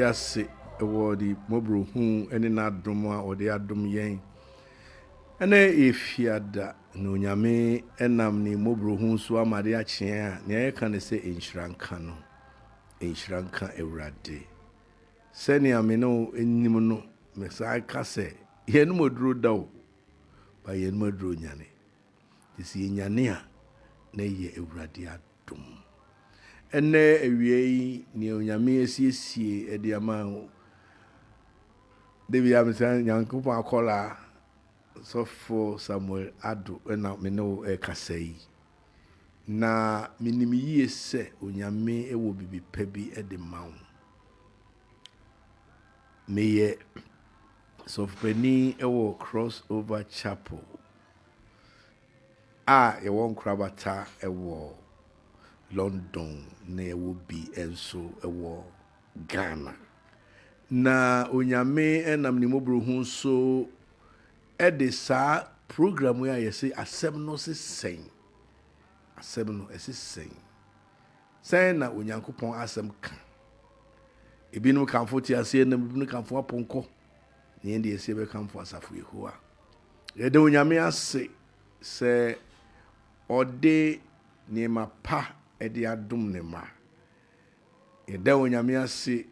Ase award mobro hu ene na adom a ode adom yen ene efiada no nyame enam ni mobro hu so amade a kyen a ne yeka ne se enhyiranka no enhyiranka ewrade sene ame no enim no me sai ka se yen moduro dawo ba yen moduro nyane disi nyane a na ye ewrade adom ene ewie ni onyame esiesie ediama David amsan Yankubu akola so for Samuel ado na me no kasai na minimi yie se onyame ewo bibi pabi ede mawo meye so fani ewo crossover chapel ye won krabata ewo London na ewo bi enso ewo Ghana na onyame enam ni mobro hu so edisa program ya yesi asem no se sen asem no esi sen na onyankopon asem ka ebinum kanfo ti ase na ebinum kanfo aponko ne ende ese be kanfo asafo yehoa yede onyame ase se ode ni mapa ede adom ne ma yede onyame ase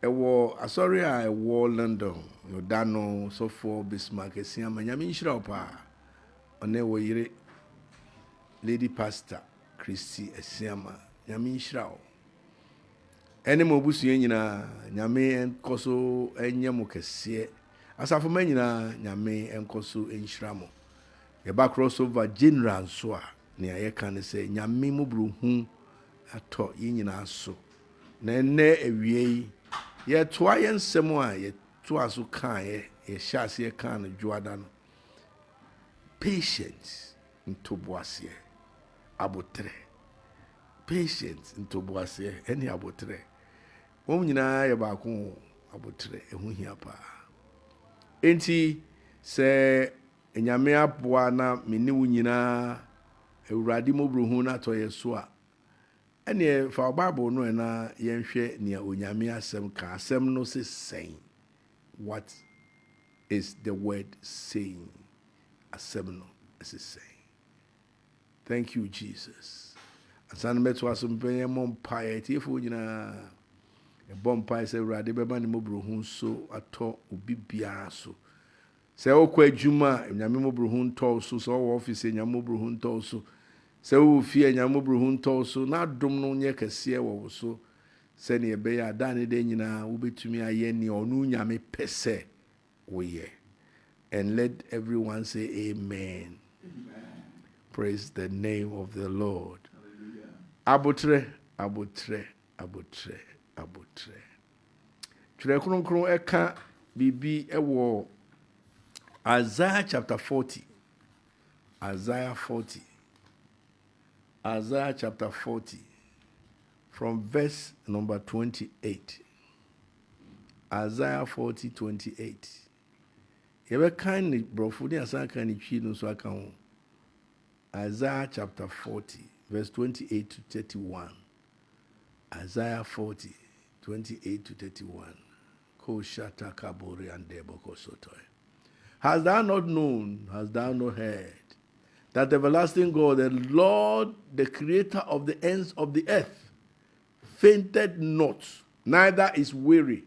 ewo asori a ewo London yo dano so for Bismarck esiama nyame nhira opa one wo yire lady pastor Christy esiama nyame nhira o ene mo busu nyina nyame enkoso enyem kese asafo ma nyina nyame enkoso enhira mo ye ba crossover general so a ne ayeka ne se nyame mobro hu ato nyina so na ene ewie ye toa ye nsem a ye toa so kan ye hyase ye kan no juada no patience ntoboase abotre patience ntoboase eni abotre won nyina ye ba ko abotre ehu hia pa enti se enyame aboa na meni wo nyina ewurade mobro hu na to ye so a ene fa Bible no na yenhwe ne onyame asem ka asem no se saying what is the word saying asem no is saying. Thank you Jesus. Asan meto asem penye mompa etifo nyina e bompa se urade beba ne mobro hu so ato obi bia so se okwa adwuma nyame mobro hu nto so so wo office nyame mobro hu nto so se wo fie nyamobro hu nto so na dom no nye kase wo so se ne be ya dan de nyina wo betumi aye ne onu nyame pese wo ye and let everyone say amen. Amen. Praise the name of the Lord. Hallelujah. Abotre abotre abotre abotre tire kronkron eka bibi ewo Isaiah chapter 40 Isaiah chapter 40, from verse number 28. Isaiah 40, 28. Yebe kindly, brofudi asa kindly chino so account. Isaiah chapter 40, verse 28 to 31. Isaiah 40, 28 to 31. Ko shata kabori and deboko sotoy. Hast thou not known, hast thou not heard, that the everlasting God, the Lord, the creator of the ends of the earth, fainted not, neither is weary.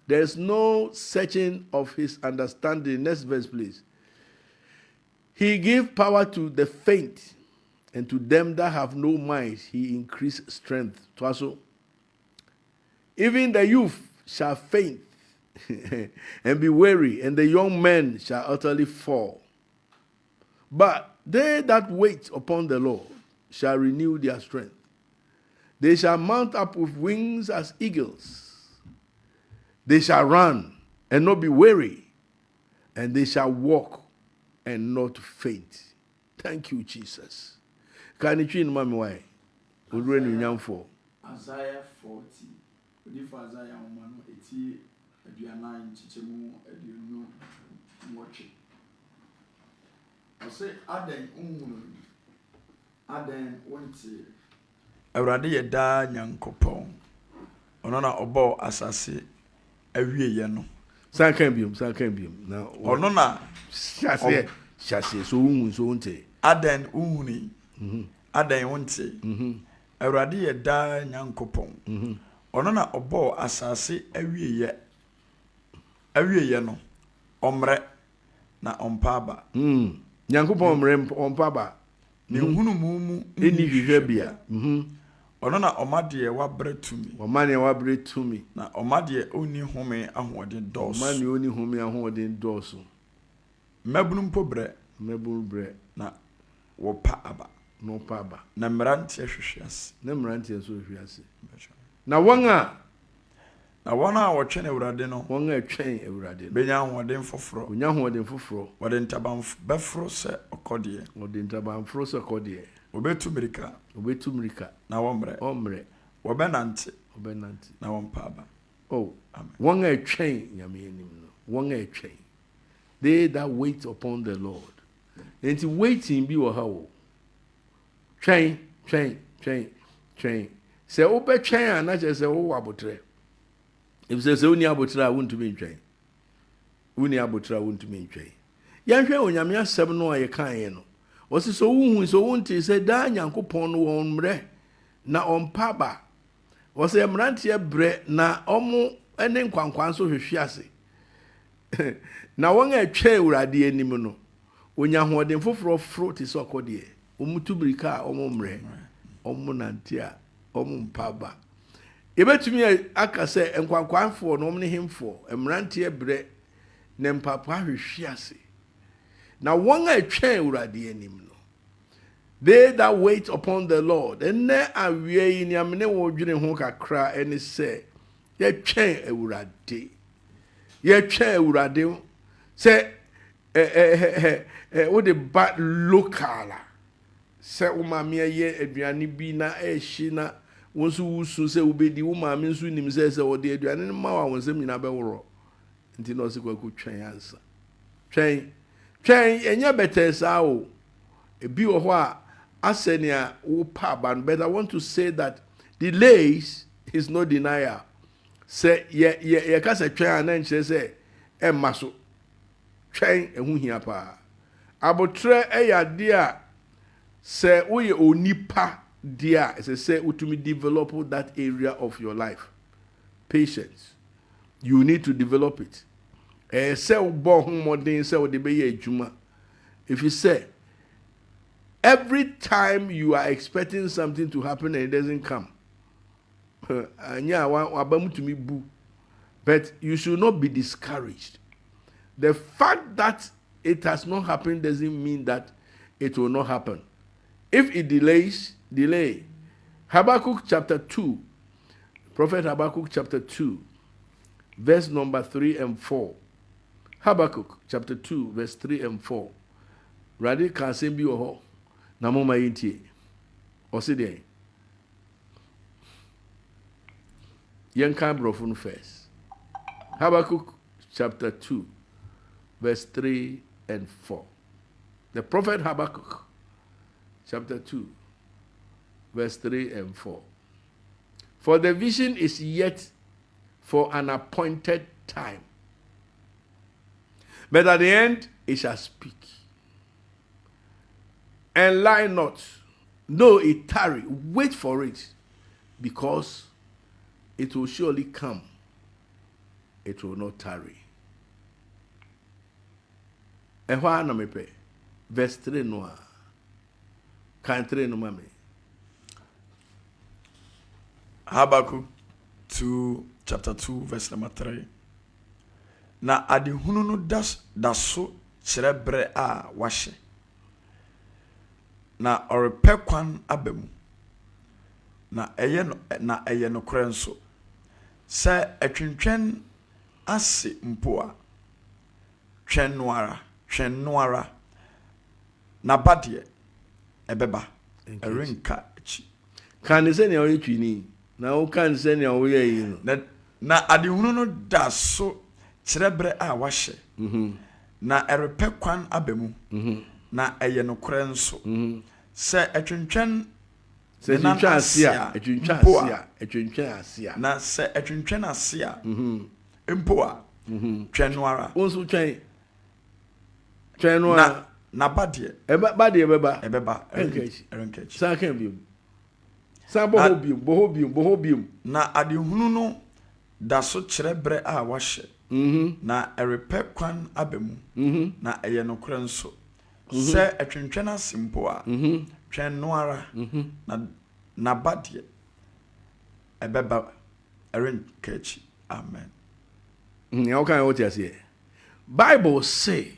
There is no searching of his understanding. Next verse, please. He gave power to the faint, and to them that have no might, he increased strength. Twaso. Even the youth shall faint and be weary, and the young men shall utterly fall. But they that wait upon the Lord shall renew their strength. They shall mount up with wings as eagles. They shall run and not be weary, and they shall walk and not faint. Thank you, Jesus. Can you change mommy why? Odure Anionyamfo. Isaiah 40. Odi for Isaiah omano eti aduanan chichemu aduonu nwotwe. I say aden unhunu. Aden wonti. Awurade yɛ daa Nyankopɔn. Ɔno na ɔbɔ asase awie yɛ no. Sankan biom. Na Ɔno na hyase so unhu so wonte. Aden unhuni. Aden wonte. Awurade yɛ daa Nyankopɔn. Ɔno na ɔbɔ asase awie yɛ no. Ɔmrɛ na ɔmpaaba. Nyankopɔn mrɛ ɔmpaaba. Ne hunu mu Eni hwehwɛ bia. Ɔno na ɔmadeɛ wabrɛ tumi. Ɔmaneɛ wabrɛ tumi. Na ɔmadeɛ onni home ahoɔden dɔɔso. Ɔmaneɛ onni home ahoɔden dɔɔso. Mmabunu mpo brɛ. Na wɔpa aba. Na mmeranteɛ hwehwɛ ase. Na mmeranteɛ so hwehwɛ ase. Na wɔn a wɔtwɛn Awurade no. Wɔn a twɛn Awurade no. Benya ahoɔden foforɔ. Onya ahoɔden foforɔ. Wɔde ntaban bɛforo sɛ ɔkɔdeɛ. Obetu mmirika. Na wɔmrɛ. Wɔbɛnante. Na wɔmpa aba. Oh, wɔn a twɛn Nyame anim no. Wɔn a twɛn. They that wait upon the Lord. Enti waiting bi wɔ ha o. Twɛn. Sɛ wobɛtwɛn a na kyerɛ sɛ wowɔ abotrɛ. If sɛ wonni abotrɛ a wontumi ntwɛn. Yɛnhwɛ Onyame asɛm no a yɛkaeɛ no. Wɔsi so wuhu so wonte sɛ daa Nyankopɔn no wɔn mrɛ na ɔmpa ba. Wɔsi mmeranteɛ brɛ na ɔmo ne nkwankwan so hwehwe ase. Na wɔn a twɛ Awurade anim no, onya hoɔden foforɔ foro te sɛ ɔkɔdeɛ. Ɔmo tu birika a ɔmo mrɛ, ɔmo nante a ɔmo mpa ba. Yɛbɛtumi aka sɛ nkwankwanfoɔ na ɔmo ne hemfoɔ, mmeranteɛ brɛ na mpapa hwehwe ase. Na wɔn a twɛn Awurade anim no, they that wait upon the Lord. Ɛnɛ awie yi ni amene wɔ dwene ho kakra ɛne sɛ yɛtwɛn Awurade. Sɛ wo de ba local a sɛ wo maame yɛ aduane bi na ɛhyi na wo nso wusu sɛ wobɛdi wo maame nso nim sɛ wɔde aduane no ma wo nsɛm nyina bɛworɔ. Nti na ɔsɛ kwaku twɛn ansa. Twɛn ɛnyɛ bɛtɛ saa o. Ebi wɔ hɔ a asɛnea wo pa ba no, but I want to say that delays is no denial. Sɛ yɛ ka sɛ twɛn a na nkyerɛ sɛ ɛmma so. Twɛn ɛho hia paa. Abotrɛ ɛyɛ ade a sɛ woyɛ onipa deɛ a ɛsɛ sɛ wotumi develop that area of your life. Patience. You need to develop it. Sɛ wobɔ ho mmɔden sɛ wode bɛyɛ adwuma. If you say every time you are expecting something to happen and it doesn't come, but you should not be discouraged. The fact that it has not happened doesn't mean that it will not happen. If it delays, delay. Habakkuk chapter 2, Prophet Habakkuk chapter 2, verse number 3 and 4. Habakkuk chapter 2, verse 3 and 4. Radi kansen bi oho na mo ma yintie. Osi dey. Yenka brofo no first. Habakkuk chapter 2, verse 3 and 4. The prophet Habakkuk chapter 2, verse 3 and 4. For the vision is yet for an appointed time, but at the end it shall speak and lie not. No, it tarry, wait for it, because it will surely come. It will not tarry. And why na me pay? Verse 3 no. Can 3 no mame. Habakkuk 2, chapter 2, verse number 3. Na adehunu no daso kyerɛ brɛ a wahyɛ. Na ɔrepɛ kwan aba mu. Na ɛyɛ nokorɛ nso. Sɛ atwentwɛn ase mpo a, twɛn no ara. Na badeɛ ɛbɛba. Ɛrenka akyi. Can say ne oye twini. Na o kan say ne oye yi no. Na adehunu no da so kyerɛbrɛ a wahye. Na ɛrepɛ kwan abemu. Na ɛyɛ nokora nso. Sɛ ɛtwentwɛn sɛ twentwɛn asia, ɛtwentwɛn asia. Na sɛ ɛtwentwɛn asia. Mpo a twɛn no ara. Onso twɛn no ara. Na badeɛ. Badeɛ bɛba. Ɛbɛba. Ɛrenkechi. Sa kan bi. Sa boho biom. Na adehunu no da so kyerɛbrɛ a wahyɛ. Na ɛrepɛ kwan abemu. Na ɛyɛ nokora nso. Sɛ ɛtwentwɛn ase mpo a twɛn no ara. Na badeɛ ɛbɛba ɛrenkechi. Amen. How can I what you say? Bible say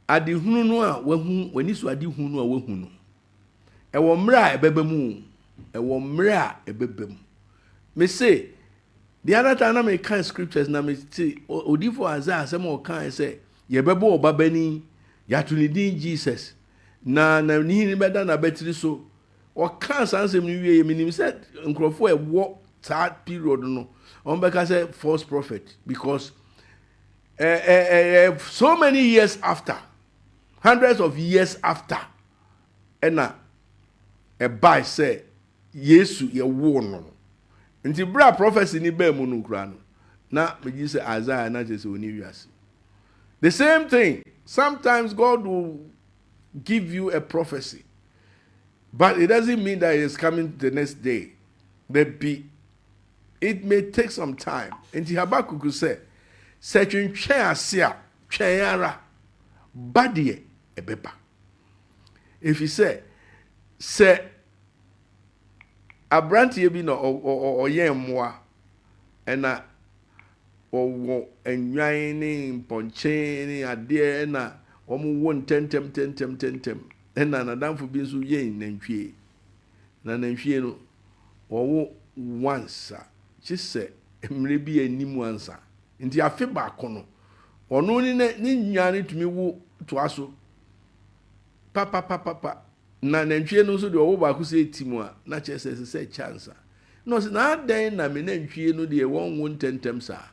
adehunu no a wahu wani so adehunu no a wahu no. Ɛwɔ mmre a ɛbɛbɛmu. Ɛwɔ mmre a ɛbɛbɛmu. Me say the other time na me kan scriptures na me say odifo Isaiah asɛm o kan say yɛbɛbɔ oba bani yɛato ne din Jesus na ni ni bɛda na bɛtiri so ɔka sansɛm no wie me nim sɛ nkrɔfo ɛwɔ that period no on bɛka sɛ false prophet because so many years after, hundreds of years after, ɛna ɛbae sɛ Yesu yɛwo no. Nti bra prophecy ni ba mu no kura no. Na megye sɛ Isaiah na kyerɛ sɛ oni wiase. The same thing. Sometimes God will give you a prophecy. But it doesn't mean that it is coming the next day. It may take some time. Nti Habakkuk sɛ sɛ twentwɛn ase a twɛn ara badeɛ ɛbɛba. If you say abranteɛ bi na ɔyɛ mmoa ɛna ɔwɔ enwan ne mpɔnkye ne adeɛ ɛna wɔn wo ntɛntɛm ɛna nadamfo bi nso yɛ nantwie na nantwie no wɔwo once kyesɛ mmere bi anim ansa nti afe baako no ɔno ne nyaa ne tumi wo toa so papa na nantwie no nso de ɔwo baako sɛ etimu a na kyerɛ sɛ chance no sɛ na adan na me nantwie no de wɔn wo ntɛntɛm saa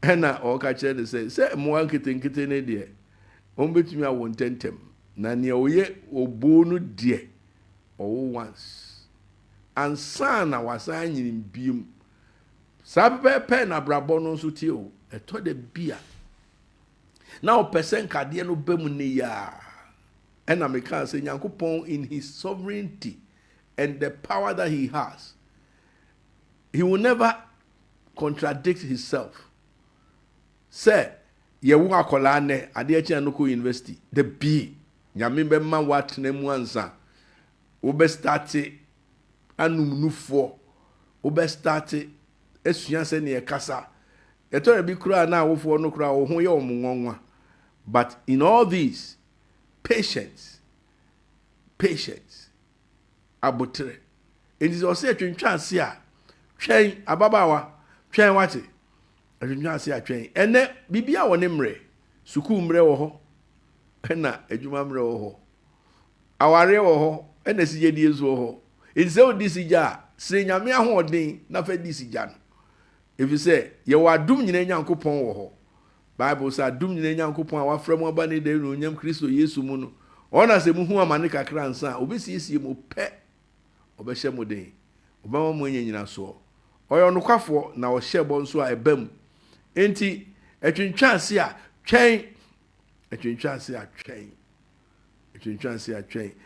ɛna ɔka kyerɛ de sɛ mmoa nketenkete ne deɛ wɔn betumi awo ntɛntɛm na nea ɔyɛ obo no deɛ ɔwo once ansa na wasan nyini biem saa pɛpɛ na brabɔ no nso tie o ɛtɔ de bia na ɔpɛ sɛ nkadeɛ no ba mu ne ya ɛna meka sɛ Nyankopɔn in his sovereignty and the power that he has, he will never contradict himself. Sɛ yɛwo akɔlaa nɛ adeɛ kyɛn no kɔ university the b nyame bɛma watena mu ansa wobɛstarte anum nufoɔ wobɛstarte asua sɛ ne yɛkasa ɛtɔre bi koraa na awofoɔ no koraa wo ho yɛ ɔmo nwanwa. But in all these, patience abotre it is also a twentwa ase a twɛn ababawa twɛn wate twentwa ase a twɛn ɛnɛ bibia wɔ ne mmerɛ sukuu mmerɛ wɔ hɔ ɛna adwuma mmerɛ wɔ hɔ aware wɔ hɔ ɛna sigyedie nso wɔ hɔ it is so this sigya sɛ nyame ahoɔden na fa di sigya no efi sɛ yɛwɔ adom nyina Nyankopɔn wɔ hɔ. Bible sɛ adom nyina Nyankopɔn a wafrɛ mu aba ne da no onyam Kristo Yesu mu no ɔna sɛ muhu amane kakra nsa obesiesie mu pɛ ɔbɛhyɛ mu den ɔbɛma mu nyina so ɔyɛ ɔnokwafoɔ na ɔhyɛ bɔ nso a ɛbam enti atwentwa ase a twɛn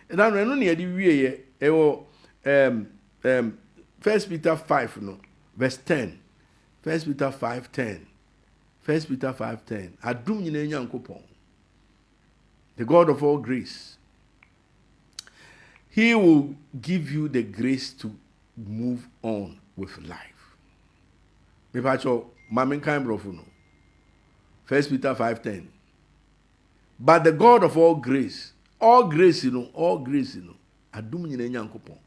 ɛna no ɛno ne yɛde wie yɛ ɛwɔ 1 Peter 5 no verse 10 1 Peter 5:10 1 Peter 5:10 adom nyina Nyankopɔn the God of all grace, he will give you the grace to move on with life. Me pacho mamen kan brofo no 1 Peter 5:10 but the God of all grace you know adom nyina Nyankopɔn.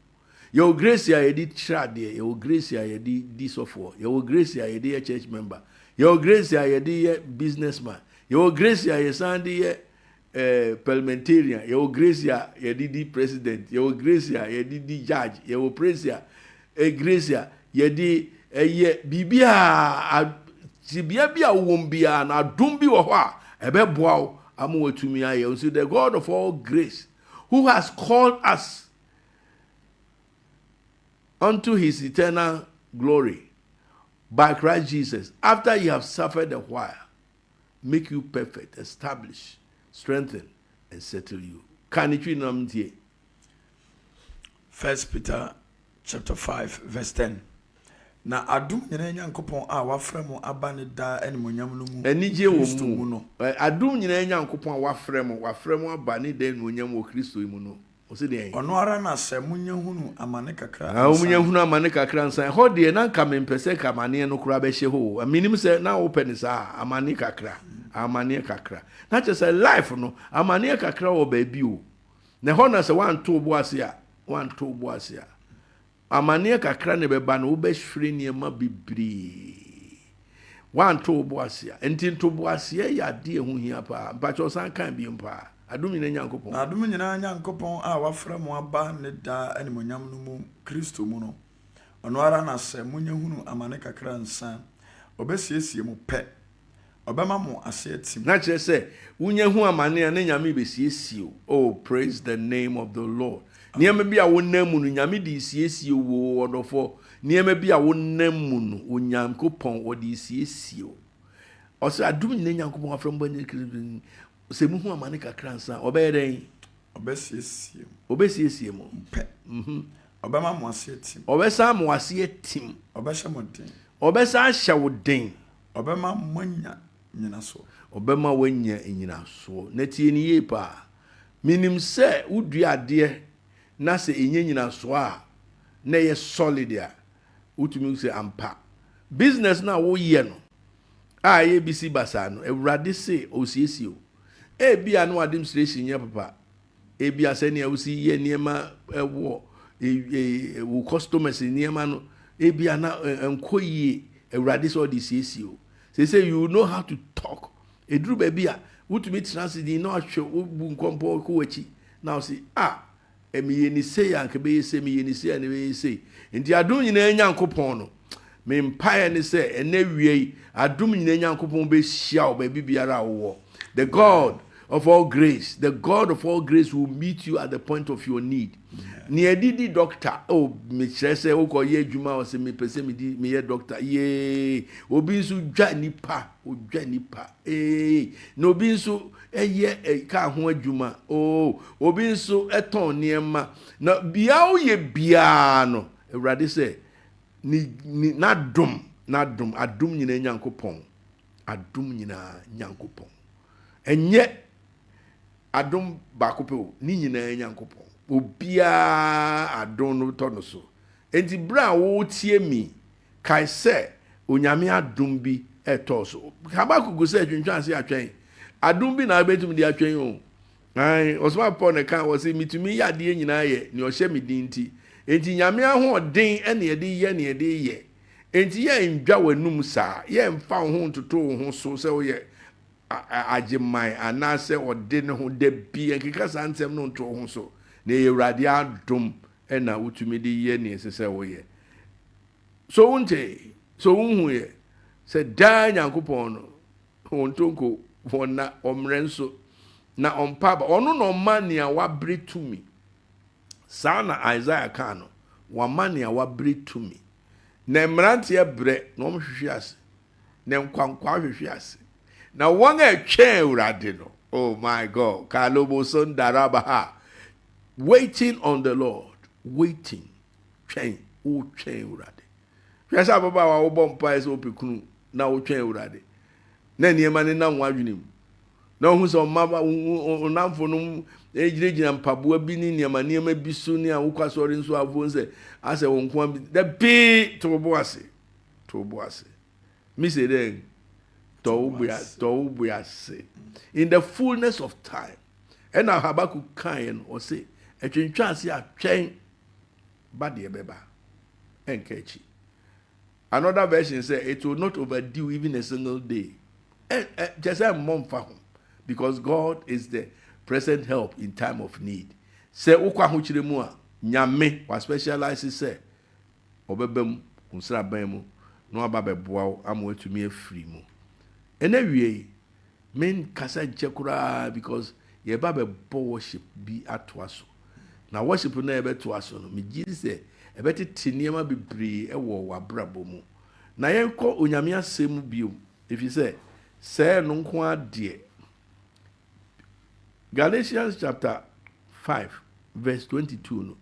Your grace ya yedi trade, your grace ya yedi disofo, your grace ya yedi church member, your grace ya yedi businessman, your grace ya yesandi parliamentarian, your Gracia, your DD president, your Gracia, your DD judge, your Presia, a Gracia, your D, a ye Bibia, Sibia won't be an Adumbi or a bebow, Amu to me. I see the God of all grace, who has called us unto his eternal glory by Christ Jesus, after you have suffered a while, make you perfect, establish, strengthen, and settle you. Can it be 1 Peter chapter 5 verse 10. Na adum nyina nyankopon a wafrɛ mo aba ne da animonyam no mu. Enije wo mu no. Adum nyina nyankopon a wafrɛ mo aba ne da animonyam wo Kristo mu no. Ono ara na sɛ munya hunu amane kakra. Munya hunu amane kakra nsan. Ho de na nka mempɛsɛ ka amane no kura bɛhye ho. Aminim sɛ na wo pɛ ne saa amane kakra. Amane kakra. Na kyerɛ sɛ life no amane kakra wo baabi o. Na ho na sɛ wan to bo ase a. Amane kakra ne bɛba no wo bɛhwere niema bibiri. Wan to bo ase a. Enti to bo ase ya ade ho hia pa. Mpacho san kan bi mpa. Adum nyina nyankopon. Adum nyina nyankopon a wafrɛ mo aba ne da animonyam no mu Kristo mu no. Ono ara na sɛ munya hunu amane kakra nsan. Obesiesie mo pɛ. Obema mo ase atim. Na kyerɛ sɛ wunya hu amane a ne nyame besiesie o. Oh, praise the name of the Lord. Niema bi a wonam mu no nyame de siesie wo odofo. Niema bi a wonam mu no onyankopon wo de siesie o. Ɔsɛ adum nyina nyankopon wafrɛ mo ba ne Kristo. Se muhu amane kakra nsa obeyeden obesiesie mo pe obema mo ase tim obesa mo ase tim obesha mo den obesa ahya wo den obema manya nyina so obema wanya nyina so na tie ni ye pa minim se udua ade na se enye nyina so a na ye solid a utumi se ampa business na wo ye no a ye bisi basa no ewrade se osiesie o ebia no administration ya papa ebia se ne awusi ye niema wo wo customers niema no ebia na enkoyie ewrade so di siesie o say you know how to talk eduru ba bia wutumi translate na ahwe bu nkompo ko wachi na say emiye ni say anke be say miye ni say na be say nti adom nyina nyankopon no me mpae ne say ene wie adom nyina nyankopon be hia o ba bibiara wo the God of all grace, the God of all grace will meet you at the point of your need. Ni edidi doctor, me chese o ko ye adwuma o se me pese me ye doctor. Ye, obi nso dwa nipa, no obi nso eye ka ho adwuma. Obi nso eton niema. Na bia o ye bia no, Ewurade se ni na dum adum nyina nyankopon. Adum nyina nyankopon. Enye adom bakope o ni nyina nyankopon obia adom no to no so enti bra wo tie mi kai se onyame adom bi eto so Habakuku se twentwan se atwen adom bi na betum di atwen o Osomafo ne kan wo se mitumi yade nyina ye ne o hye me din ti enti nyame ahoden ene ye enti ye ndwa wanum saa ye mfa ho ntoto ho so se wo ye ajimai anase ode ne ho de bi enkeka santem no nto ho so na Ewurade adom na utumi de ye ne sese wo ye so unte so unhu ye se da nyankopon no ontonko wona omre nso na ompaba ono no mania wabre tumi sana Isaiah kan no wa mania wabre tumi na mrante bre na omhwehwe ase na nkwankwa hwehwe ase na wonga twen Ewurade no oh my God kalobo son darabaha waiting on the Lord waiting twen Ewurade hwesa baba wa wo bompa ese opekunu na wo twen Ewurade na niema ne na nwadwenem na hu so mama onamfo no ejirejina mpaboa bi ni niema bi so ni a wo kwasori nso avon se ase wo nko bi da bi to bo ase mi se den in the fullness of time and Habakuku kan or say etwentwan se atwen ba de beba enkechi. Another version say it will not overdue even a single day just a month for him because God is the present help in time of need. Say ukwa huchire mu a nyame wa specialize say obebam unsra ban mu no aba beboa wo amo atumi afiri mu. Ena wie men kasa jekura because ye ba bebo worship bi atoaso. Na worship na ebe toaso no me gidi say ebe tete niema bebre ewo wabrabo mu. Na yenko onyame asem bio if you say no nko ade. Galatians chapter 5 verse 22 no.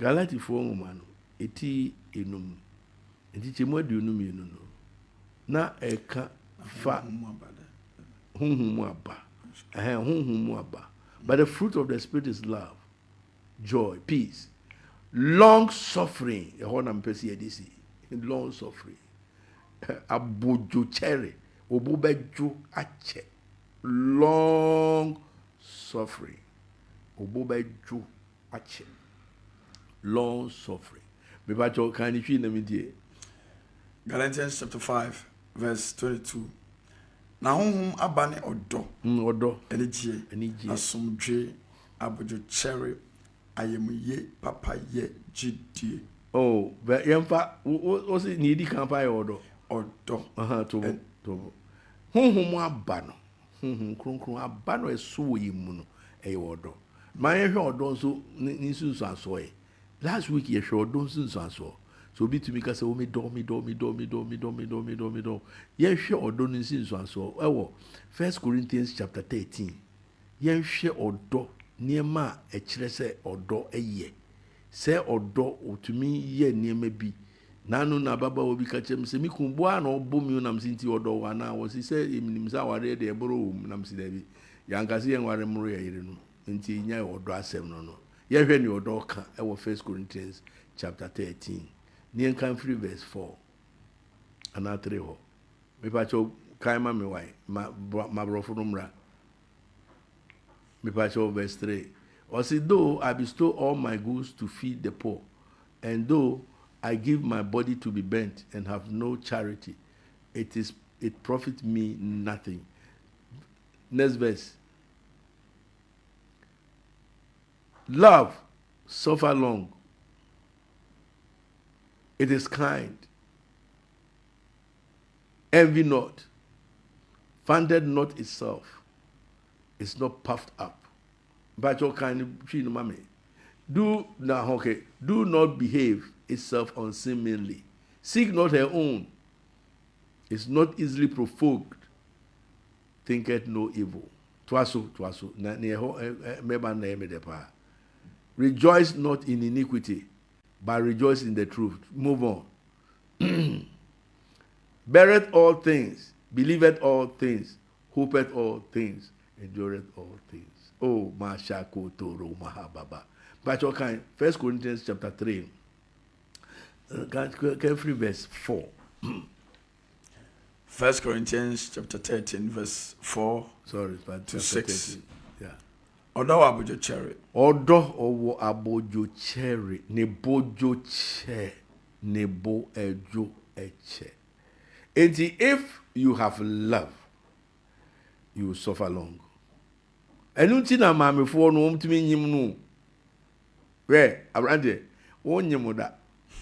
Galati fo ngoma no eti enum. Enti chemu aduonum yenu no. Na eka fa hunhum aba. Hunhum aba. But the fruit of the spirit is love, joy, peace, long suffering. Long suffering. Abojo cherry. Obobejo ache. Long suffering. Obobejo ache. Long suffering. Bebacho can you feel them? Galatians chapter 5 verse 22. Na honhom abane odo. Odo. Enije. Asomdwe abojo cherry ayemuye papa ye gidie. Oh, but yemfa what's it needy campaign odo? Odo. To. Honhom abano. Kronkron abano esuwo yimu no odo. Ma yehwe odo nso ni sunsu aso e. Last week you showed don't so. So be to me say, me do. Yen share or don't sin so. 1 Corinthians chapter 13. Yen share or do near ma a chere say or do a ye. Say or do or to me ye near me be. Nanu na baba will be catch him. Say me kumboa no boom you nam sinti or do one hour. He said himself were there bro nam si debi. Yankasi and ware mure yirenu. Inti nya or do asem no. Yehwe ni odoka ewo 1 Corinthians chapter 13. Ni enkan free verse 4. Ana 3 ho. Me pa cho kaima me wai ma brofo no mra. Me pa cho verse 3. Or say though I bestow all my goods to feed the poor, and though I give my body to be burnt and have no charity, it profit me nothing. Next verse. Love suffer long. It is kind. Envy not. Funded not itself. It's not puffed up. But your kind of do not behave itself unseemly. Seek not her own. Is not easily provoked. Thinketh no evil. Twaso. Rejoice not in iniquity, but rejoice in the truth. Move on. Beareth all things, believeth all things, hopeth all things, endureth all things. Oh, Mashako Toro Mahababa. But your kind, 1 Corinthians chapter 3, carefully verse 4. 1 Corinthians chapter 13, verse 4 to 6. 13. Yeah. Odo abojo cherry. Odo owo abojo cherry. Nebojo che. Nebo ejo eche. And if you have love, you will suffer long. Enunti na mame fo no omtimi nyim no. We abrande wonyim da.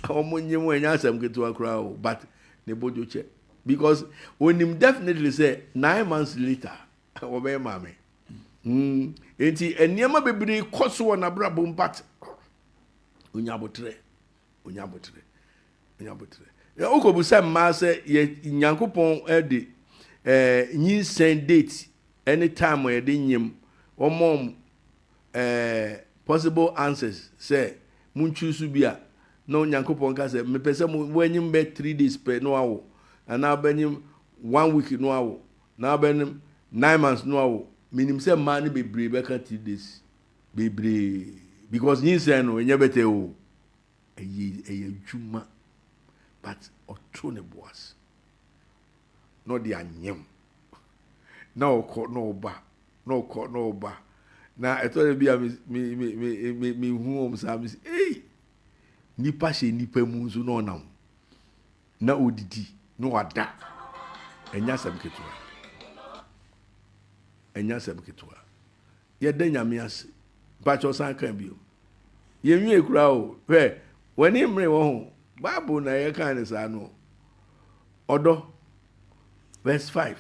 Omonyim enya asem ketu akra o, but nebojo che. Because when him definitely say 9 months later, obey mame. Enti eniema bebre koso na brabo mpat. Onyabotre. Ya okobusa ma say ye nyankopon e de nyinsen date anytime we de nyim omom possible answers say mun choose bia no nyankopon ka say me pese mo wanyim be 3 days per no awo ana benyim 1 week no awo na benyim 9 months no awo minim say man be bebre be ka 3 days bebre because nyinsen no enye bete o eye juma but otro ne boas no de anyem na okọ no ba na eto bia mi hu om sa mi nipa hye nipa mu nso no nam na odidi no wada enya sam ketua yɛda nyame ase bakyɛ ɔsan ka bio yɛnwie kura o hwɛ w'ani mmere wɔ ho bible na yɛka ne saa no ɔdɔ verse 5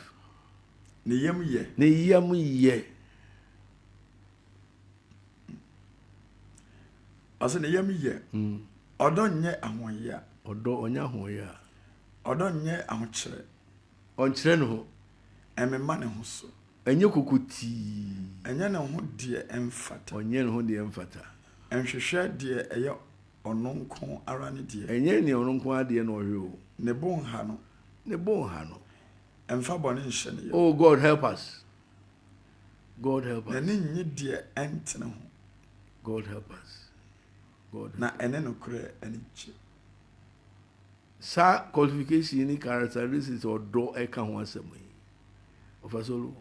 ne yam yɛ ɔsɛ ne yam yɛ ɔdɔ nyɛ ahoyɛ ɔdɔ ɔnyɛ ahoyɛ ɔdɔ nyɛ ahokyerɛ ɔnkyerɛ ne ho ɛmema ne ho so ɛnyɛ kokotii ɛnyɛ ne ho deɛ ɛmfata ɔnyɛ ne ho deɛ ɛmfata ɛnhwehwɛ deɛ ɛyɛ ɔno nko ara ne deɛ ɛnyɛ ne ɔno nko adeɛ na ɔhwɛ o ne bo nha no ɛmfa bɔne nhyɛ ne yɛ oh God help us n'ani nye deɛ ɛntene ho God help us na ɛne nokorɛ ani gye sa qualification ni characteristics ɔdɔ ɛka ho asɛm yi ɔfasolo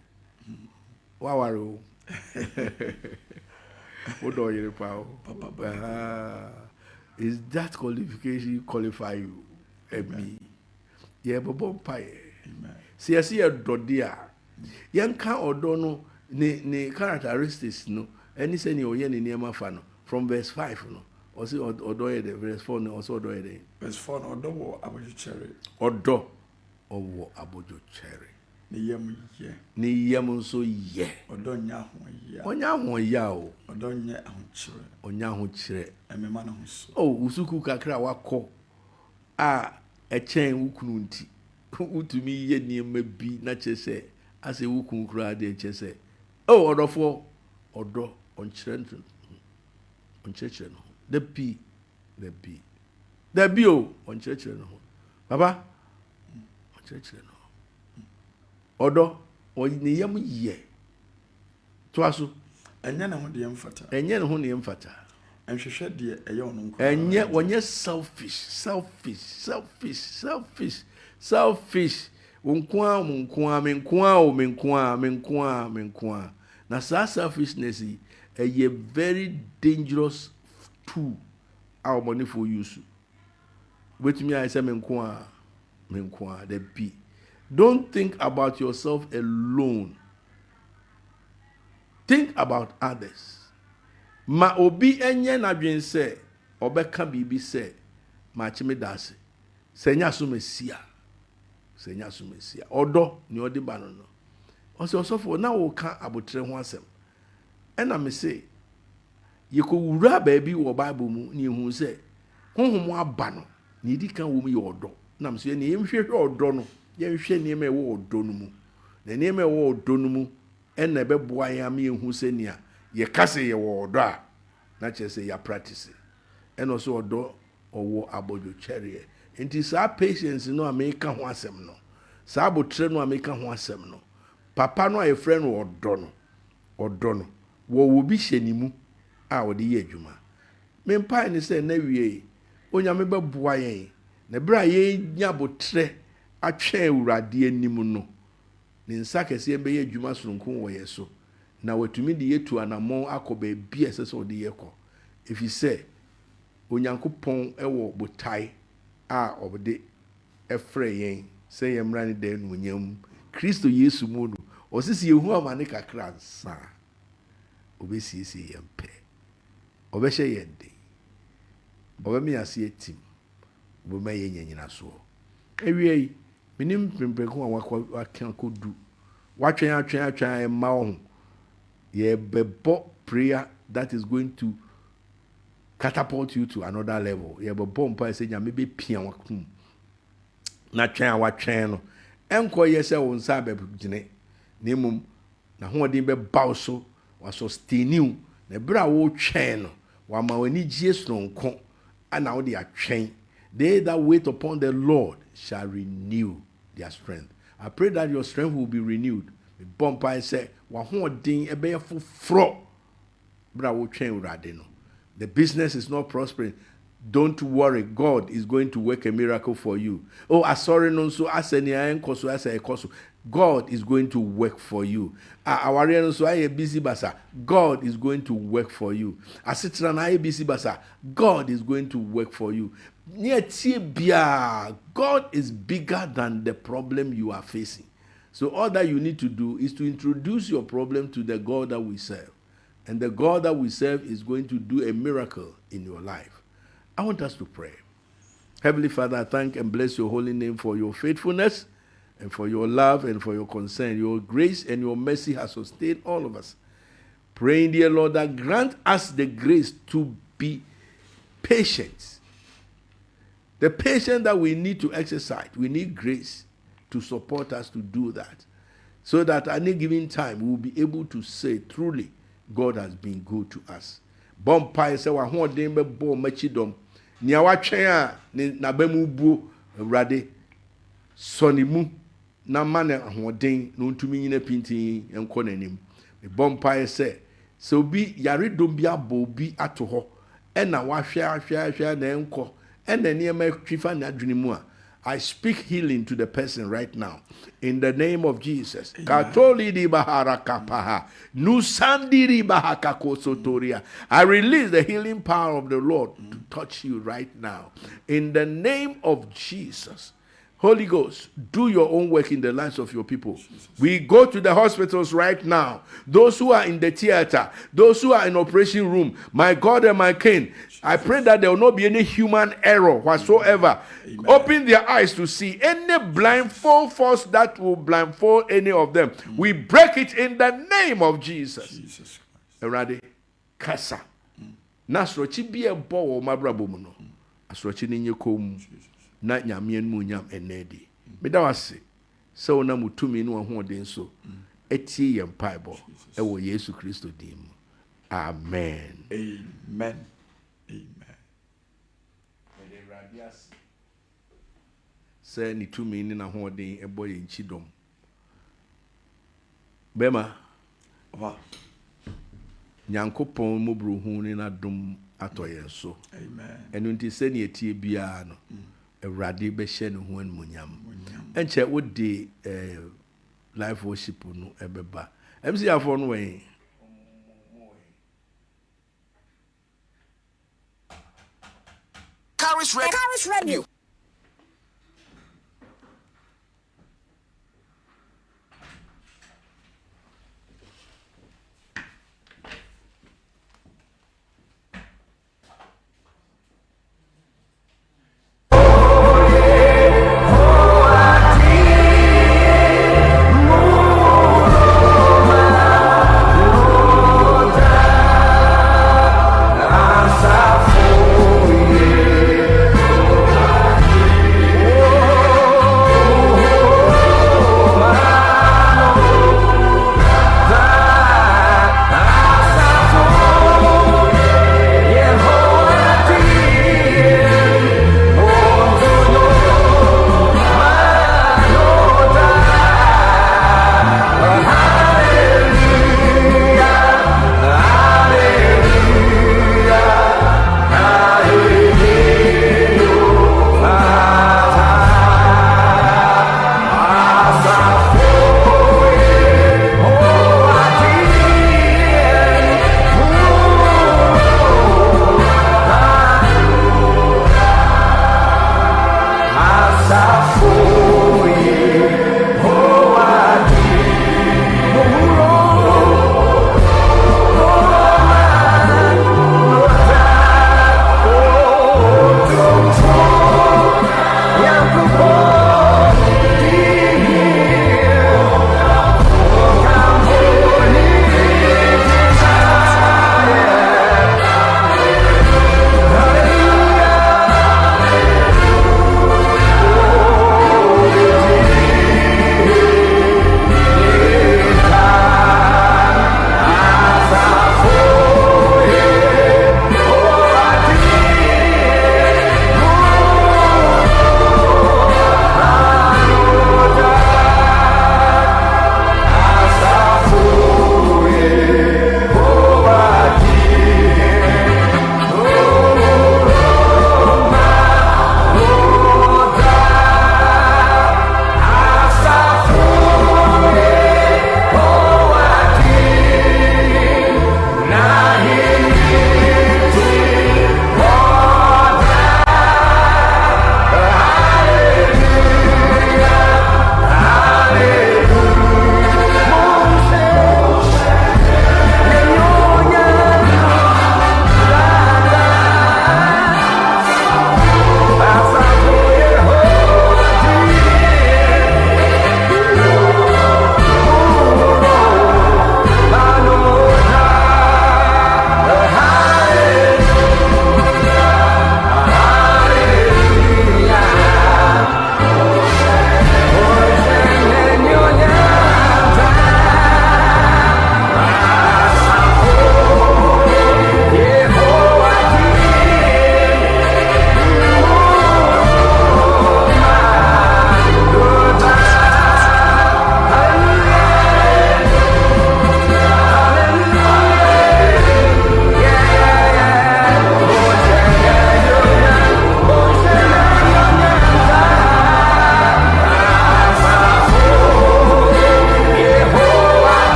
waware o wodɔ yere pa o is that qualification qualify you ɛbi yɛbɛbɔ mpaeɛ sɛ yɛsɛ yɛdɔde a yɛnka ɔdɔ no ne characteristics no ɛne sɛ ne ɔyɛ ne nneɛma fa no from verse 5 no ɔsɛ ɔdɔ yɛ dɛ verse 4 no ɔsɛ ɔdɔ yɛ dɛ verse 4 no ɔdɔ wɔ abodwokyɛre ɔdɔ ɔwɔ abodwokyɛre ne yam nso yɛ ɔdɔ nyɛ ahoyɛ ɔnyɛ ahoyɛ o ɔdɔ nyɛ ahokyerɛ ɔnyɛ ahokyerɛ ɛmema ne ho so usuku kakra wakɔ a ɛkyɛn wukunu nti wotumi yɛ nneɛma bi na kyerɛ sɛ asɛ wukunu koraa de kyerɛ sɛ ɔdɔfoɔ ɔdɔ ɔnkyerɛkyerɛ no ho dabi o ɔnkyerɛkyerɛ no ho baba ɔnkyerɛkyerɛ no ho ɔdɔ ne yam yɛ toa so ɛnyɛ ne ho deɛ mfata ɛnhwehwɛ deɛ ɛyɛ ɔno nko wɔnyɛ selfish menkoa na saa selfishness yi ɛyɛ very dangerous tool a ɔmɔnefoɔ use wobɛtumi ayɛ sɛ menkoa da bi. Don't think about yourself alone. Think about others. Ma obi enye na dwen se obeka bibi se ma chime dase. Se nya so mesia. Odo ni odi ba no no. Ose osofo na wo ka abotre ho asem. Ena me se yeko wura ba bi wo Bible mu ni hu se honhom aba no ni di kan wo mu ye odo. Na me se ni yemhwehwe odo no. Yɛnhwɛ nneɛma ɛwɔ ɔdɔ no mu na nneɛma ɛwɔ ɔdɔ no mu ɛna ɛbɛboa yɛn ama yɛhu sɛnea yɛka sɛ yɛwɔ ɔdɔ a na kyerɛ sɛ yɛ practice ɛna ɔsɛ ɔdɔ ɔwɔ abɔdwokyɛreɛ nti saa patience no a meka ho asɛm no saa abotrɛ no a meka ho asɛm no papa no a yɛfrɛ no ɔdɔ no wɔwɔ bi hyɛ ne mu a ɔde yɛ adwuma mempae ne sɛ na wie onyame bɛboa yɛn na berɛ a yɛnya abotrɛ atwɛn awurade anim no ne nsa kɛseɛ bɛyɛ adwuma soronko wɔ yɛ so na watumi de yɛtu anammɔn akɔ baabi a ɛsɛ sɛ ɔde yɛkɔ ɛfiri sɛ onyankopɔn ɛwɔ botae a ɔde ɛfrɛ yɛn sɛ yɛmmra ne da anuonyam kristo yesu mu no ɔsisi yɛhu amane kakra nsa ɔbɛsiesie yɛn pɛ ɔbɛhyɛ yɛn den ɔbɛma ase atim ɔbɛma yɛn nyanyina soɔ ɛwie yi menim pempreko a waka kodu watwɛn ma ho yɛbɛbɔ prayer that is going to catapult you to another level yɛbɛbɔ mpa sɛ nyame bɛpia wakom na twɛn a watwɛn no ɛnkɔ yɛ sɛ wo nsa bɛgyene na mmom na hoɔden bɛba wo so wasɔsteniw na berɛ a wotwɛn no wama w'ani gyie soronko ana wode atwɛn. They that wait upon the Lord shall renew their strength. I pray that your strength will be renewed. The bumper say, "Wahondin ebe fufro." The business is not prospering. Don't worry. God is going to work a miracle for you. Oh, sorry, no, so I say God is going to work for you. So I busy basa. God is going to work for you. I busy basa. God is going to work for you. God is bigger than the problem you are facing. So all that you need to do is to introduce your problem to the God that we serve. And the God that we serve is going to do a miracle in your life. I want us to pray. Heavenly Father, I thank and bless your holy name for your faithfulness and for your love and for your concern. Your grace and your mercy has sustained all of us. Praying, dear Lord, that grant us the grace to be patient. The patience that we need to exercise, we need grace to support us to do that. So that at any given time, we will be able to say, truly, God has been good to us. Bompai se wa ho den be bo machidom. Nia wa twen a na ba mu buo awurade sonimu na ma ne ho den no ntumi nyina pintin enko nanim. Me bompai se obi yare dom bi abo bi ato ho e na wa hwea na enko e na ne ma twifa na adwene mu a I speak healing to the person right now. In the name of Jesus. I release the healing power of the Lord to touch you right now. In the name of Jesus. Holy Ghost, do your own work in the lives of your people. We go to the hospitals right now. Those who are in the theater, those who are in operation room, my God and my King, I pray that there will not be any human error whatsoever. Amen. Open their eyes to see any blindfold force that will blindfold any of them. We break it in the name of Jesus. Ready? Kasa. Nasrochi be a bow mabrabomuno. Asrochi ninyokom. Na nyamien mu nyam enedi meda wase se wona mutumi no ho den so etie ye mpaibo e wo Yesu Kristo dim. Amen. Amen. Mede radias se ni tumi ni na ho den e boye nchidom bema wa nyankopon mobru hu ni na dom atoye so. Amen. Enu nti se ni etie bia no Radi be share no ho anmunyam. Enche wo de live worship no ebeba. MC afọ no wen. Caris Radio.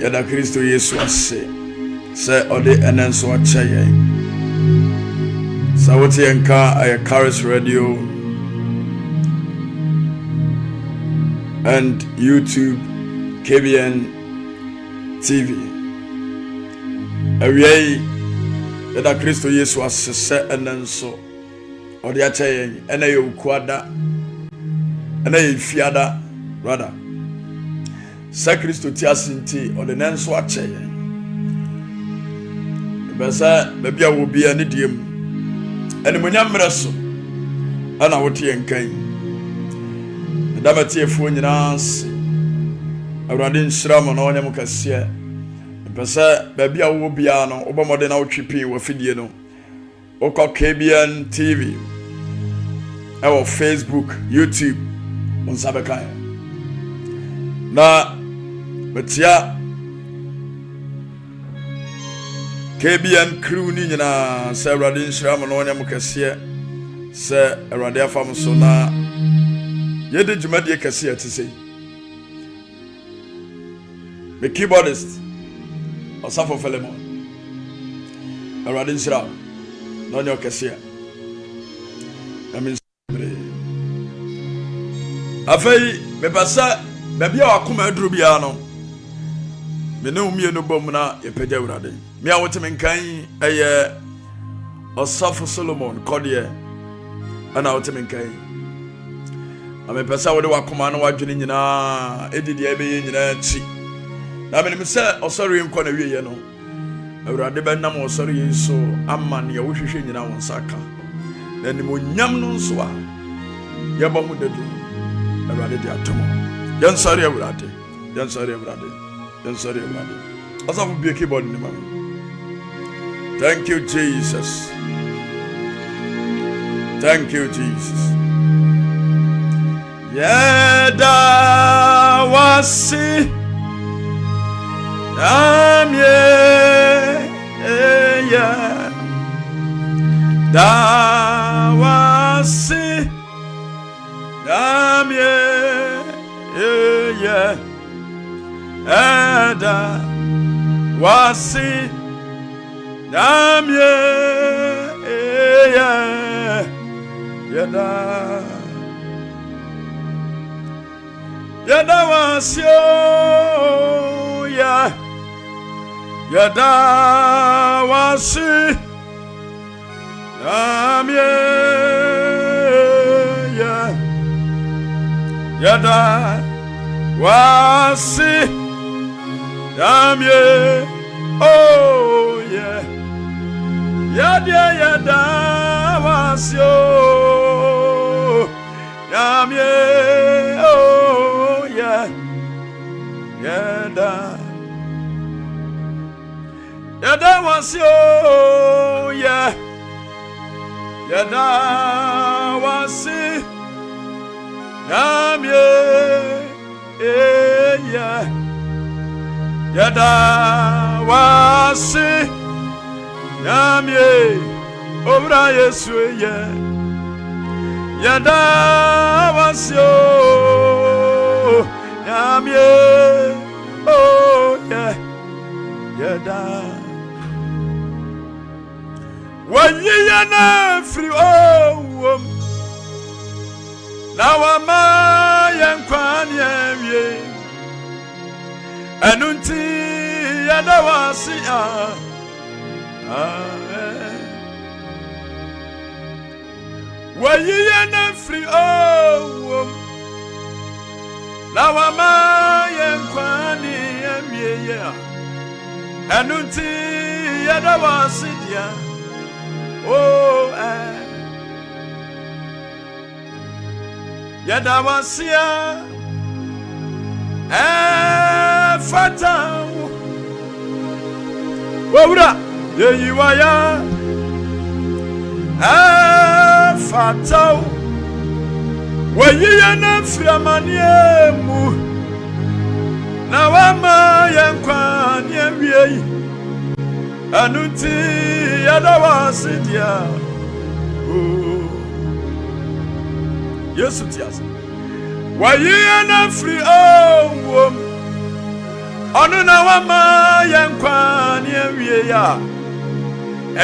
yɛda Kristo Yesu ase sɛ ɔde ɛnɛ nso akyɛ yɛn. Sɛ wote yɛn ka ɛyɛ Caris Radio and YouTube KBN TV. Awia yi yɛda Kristo Yesu ase sɛ ɛnɛ nso ɔde akyɛ yɛn. Ɛnɛ yɛ ukuada, ɛnɛ yɛ fiada rather. Sɛ Kristo ti ase nti ɔde nɛ nso akyɛ yɛn. Bɛsɛ baabi a wɔ bia ne die mu Anionyam Mmre so ɛna wote yɛn kan. Ɛda bɛtiefoɔ nyinaa ase. Awurade nhyira mo na ɔnyɛ mo kɛseɛ. Bɛsɛ baabi a wɔ bia no wobɔ mmɔden na wotwe pin wɔ fidie no. Wokɔ KBN TV ɛwɔ Facebook, YouTube, mo nsa bɛka yɛn. Na betia KBN crew ni nyina sɛ Awurade nhyira mo na ɔnyɛ mo kɛseɛ sɛ Awurade afa mo so na yɛde dwumadie kɛseɛ te sɛ the keyboardist Osomafo Philemon. Awurade nhyira na ɔnyɛ kɛseɛ. Amen. Afei mepasa baabi a wakoma aduru bia no me ne umie no bom na yɛpɛgya Awurade. Me a wote me nkan ɛyɛ Osomafo Solomon Kɔdeɛ ana wote me nkan. Na mepɛsa wode wakoma no wadwene nyinaa edidi ɛbɛyɛ nyinaa akyi. Na me nim sɛ ɔsɔre nkɔ na wieyɛ no Awurade bɛnam ɔsɔre yi so ama ne wohwehwɛ nyinaa wo nsa ka. Na nim onyam no nso a yɛbɔ ho dadu Awurade de atomo. Yan sorry Awurade. Yan sorry Awurade. Yan sorry Awurade. Osomafo bie keyboard ni mama. Thank you Jesus. Thank you Jesus. Yeda wasi amye ya da wasi amye yeah, and wasi damye yeah, yada wasi oh yeah, yada wasi damye yeah, yada wasi damye oh yeah, yada wasi oh damye oh yeah, yada wasi oh yeah, yada wasi damye yeah, yada wasi damye obra Yesu yeah, yada wasi oh damye oh yeah, yada wayi yana free oh na wama yenkwani ewie enunti yada wasi wayi yana free oh na wama yenkwani ewie enunti yada wasi dia oh yada wasia fata wawura yeyiwaya fata wayiya na fiamanie mu na wama yankwa ni awie anuti yada wasidia Yesu tiasa wayiya na free oh Onu na wama yenkwa ni ewie ya.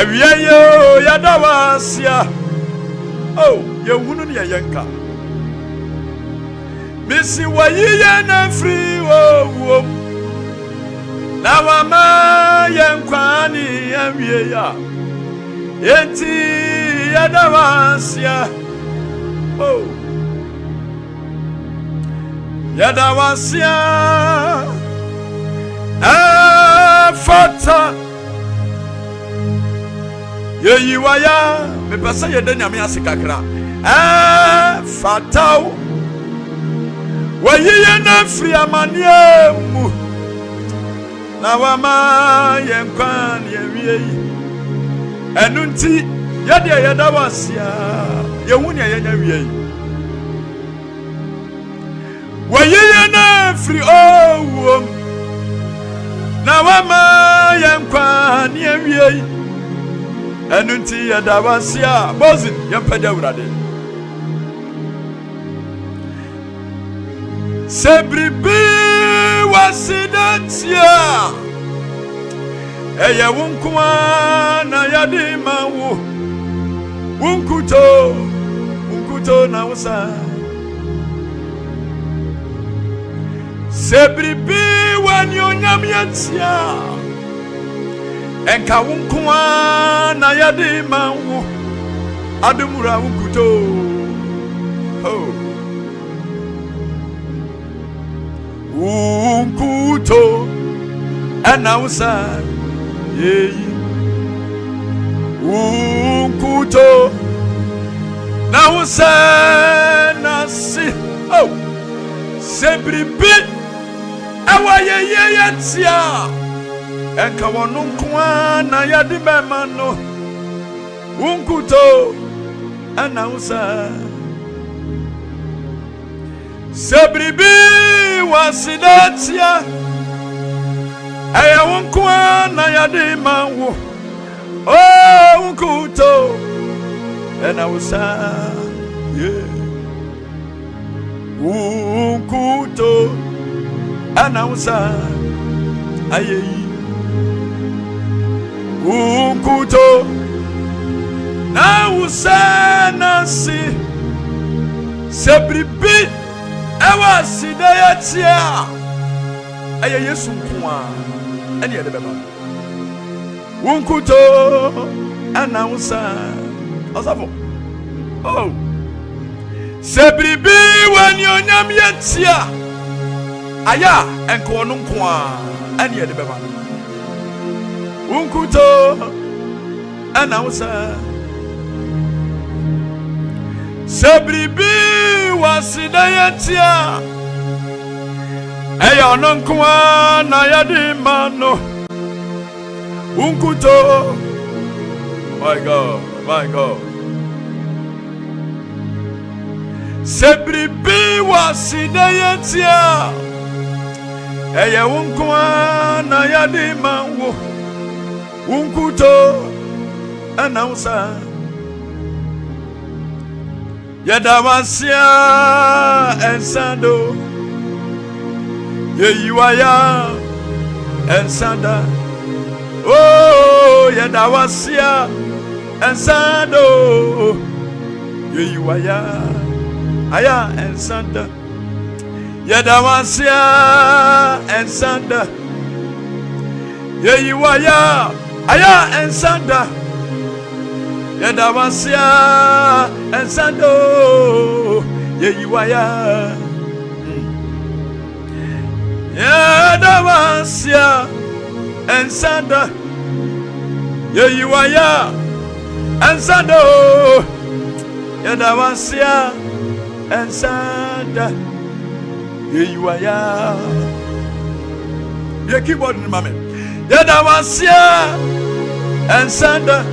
Ewie yo ya dawasia. Oh, yehunu ni yenka. Misi wayiye na free wo. Na wama yenkwa ni ewie ya. Enti ya dawasia. Oh. Ya dawasia. Fata yeyiwaya me pesa ye danya me asekakra fata wayiye na fri amanie mu na wama yenkwa ne awie enunti ye de ye dawasia ye hu ne ye nya wie wayiye na fri na wama yenkwa ni awie enunti ya dawasia bozin yempeda urade sebribi wasidatia eye wunkwa na yadima wo wunkuto na usa sebribi Anionyam Mmre enka wunkwa na yade manwo adumura wunkuto oh wunkuto anausa yeyi wunkuto na usa nasi oh sebribi awayeye tia enka wonunkwa na yadi bema no wunkuto anausa sebribi wasidatia aya wunkwa na yadi manwo oh wunkuto anausa yeah wunkuto anausa ayeyi wunkuto na usana si sebribi ewa sidayatia aye Yesu nkoa ene yede beba wunkuto anausa Osomafo oh sebribi Anionyam Mmre aya enko no nkoa ene yede beba wunkuto anausa sebribi wasidayatia eya no nkoa na yade mano wunkuto my God sebribi wasidayatia eya wunkwa na yade manwo wunkuto anausa yadawasia ensando yeyiwaya ensanda oh yadawasia ensando yeyiwaya aya ensanda yadawasia ensanda yeyiwaya aya ensanda yadawasia ensando yeyiwaya yadawasia ensanda yeyiwaya ensando yadawasia ensanda yeyiwaya ye keyboard ni mame yadawasia ensanda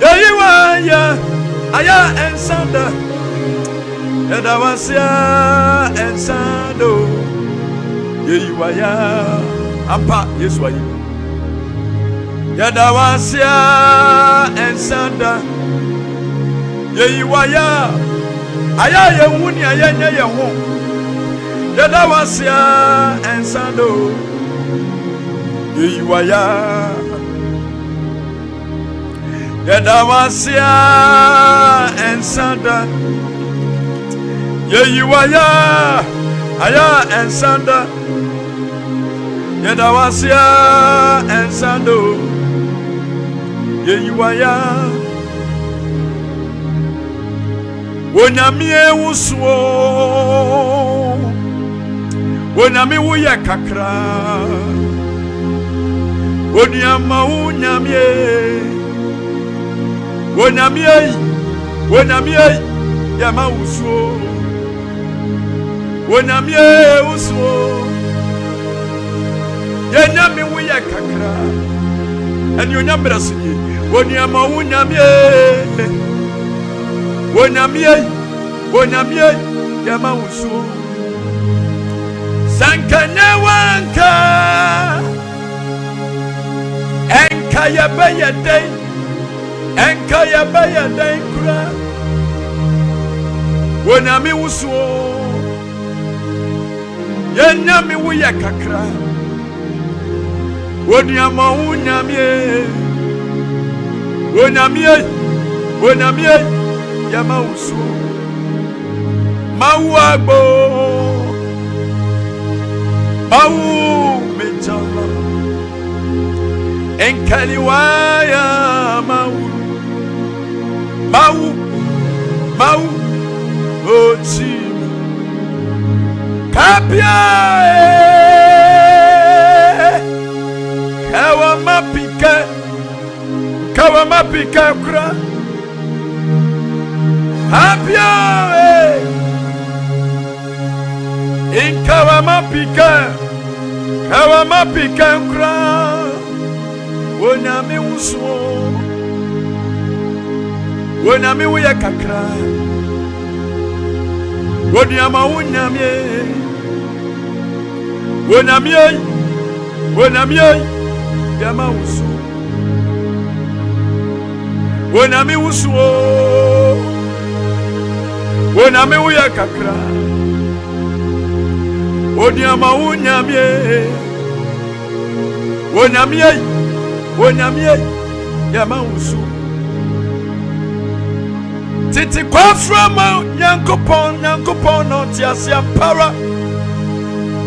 yeyiwaya aya ensanda yadawasia ensando yeyiwaya ampa Yesu ayi yadawasia ensanda yeyiwaya aya yehuni ayenye yeho Yadawasia and Sando Yiwaya Yadawasia and Sanda Yiwaya Aya and Sanda Yadawasia and Sando Yiwaya Wonyamie wusuo Wonyami wuya kakra Wonyama wonyamie Wonyamie yama wusuo Wonyamie wusuo Yenyami wuya kakra Anionyam Mmre sinye Wonyama wonyamie Wonyamie yama wusuo Sankanya wanka Enka ya day kura Wonyami wusuo Yenyami wuya kakra Wonyama wonyamie Wonyamie yama wusuo Mawagbo Mawu mechala Enkaliwaya Mawu Oti Kapia Kawamapika kura Kapia Kawamapika kura Wonyami wusuo Wonyami wuya kakra Wonyama wonyamie Wonyamie yama wusuo Wonyami wusuo Wonyami wuya kakra Wonyama wonyamie Wonyamie yama wusuo Titi kwa frama Nyankopon no tiasi ampara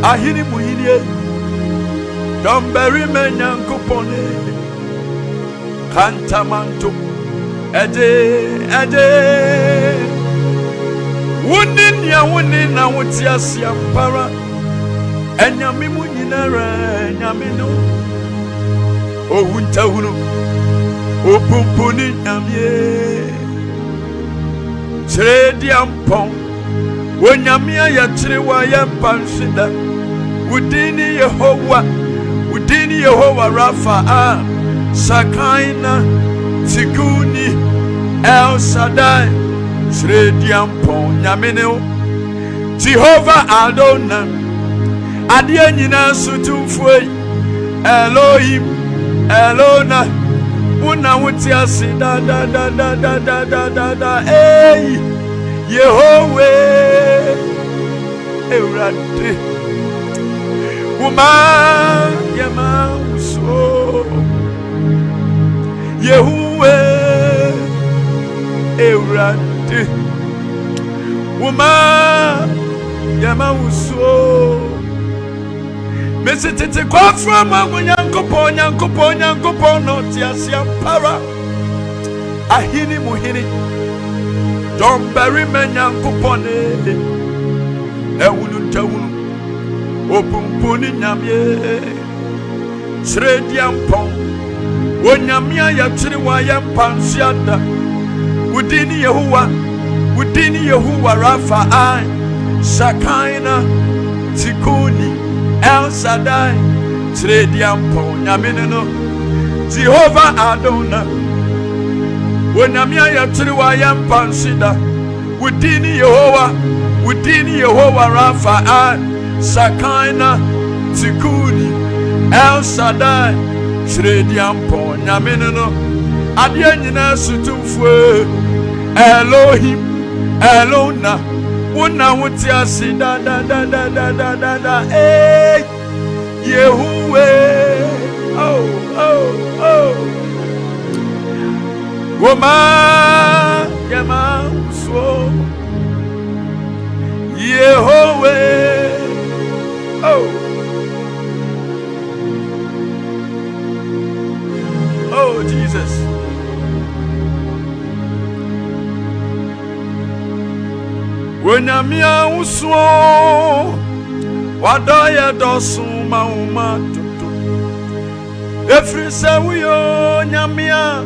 Ahini muhinie Domberi me Nyankopon Kantamanto Ede Wuni na wutiasi ampara Enyami mu nyinara nyamino Ohunta hunu Opumpuni nyamie Tredi ampon Wonyamia ya triwa ya mpanshida Udini Yehowa Rafa Sakaina Tikuni El Shaddai Tredi ampon Nyamino Jehovah Adonai Adie nyina sutumfue Elohim Elona Una wutiasi da Ey Yehovah Eurade Uma Yama Uso Yehovah Eurade Uma Yama Uso Mesitete kwa frama Nyankopon no tiasi ampara Ahini muhini Domberi me Nyankopon Ewunu ntawunu Opumpuni nyamie Tredi ampon Wonyamia ya triwa ya mpansiada Udini Yehowa Rafa Sakaina Tikuni El Shaddai Tredi ampon Nyamino Jehovah Adonai Wonyamia ya triwa ya mpansida Udini Yehowa Rafa Sakaina Tikuni El Shaddai Tredi ampon Nyamino Adie nyina sutumfue Elohim Elona Una utiasi da da da da da da da da. Hey, Yehuwe. Oh, oh, oh. Woma, yama uso. Yehuwe. Oh. Oh, Jesus. When I'm young, so what do you do? So, my every say we are Nyamia,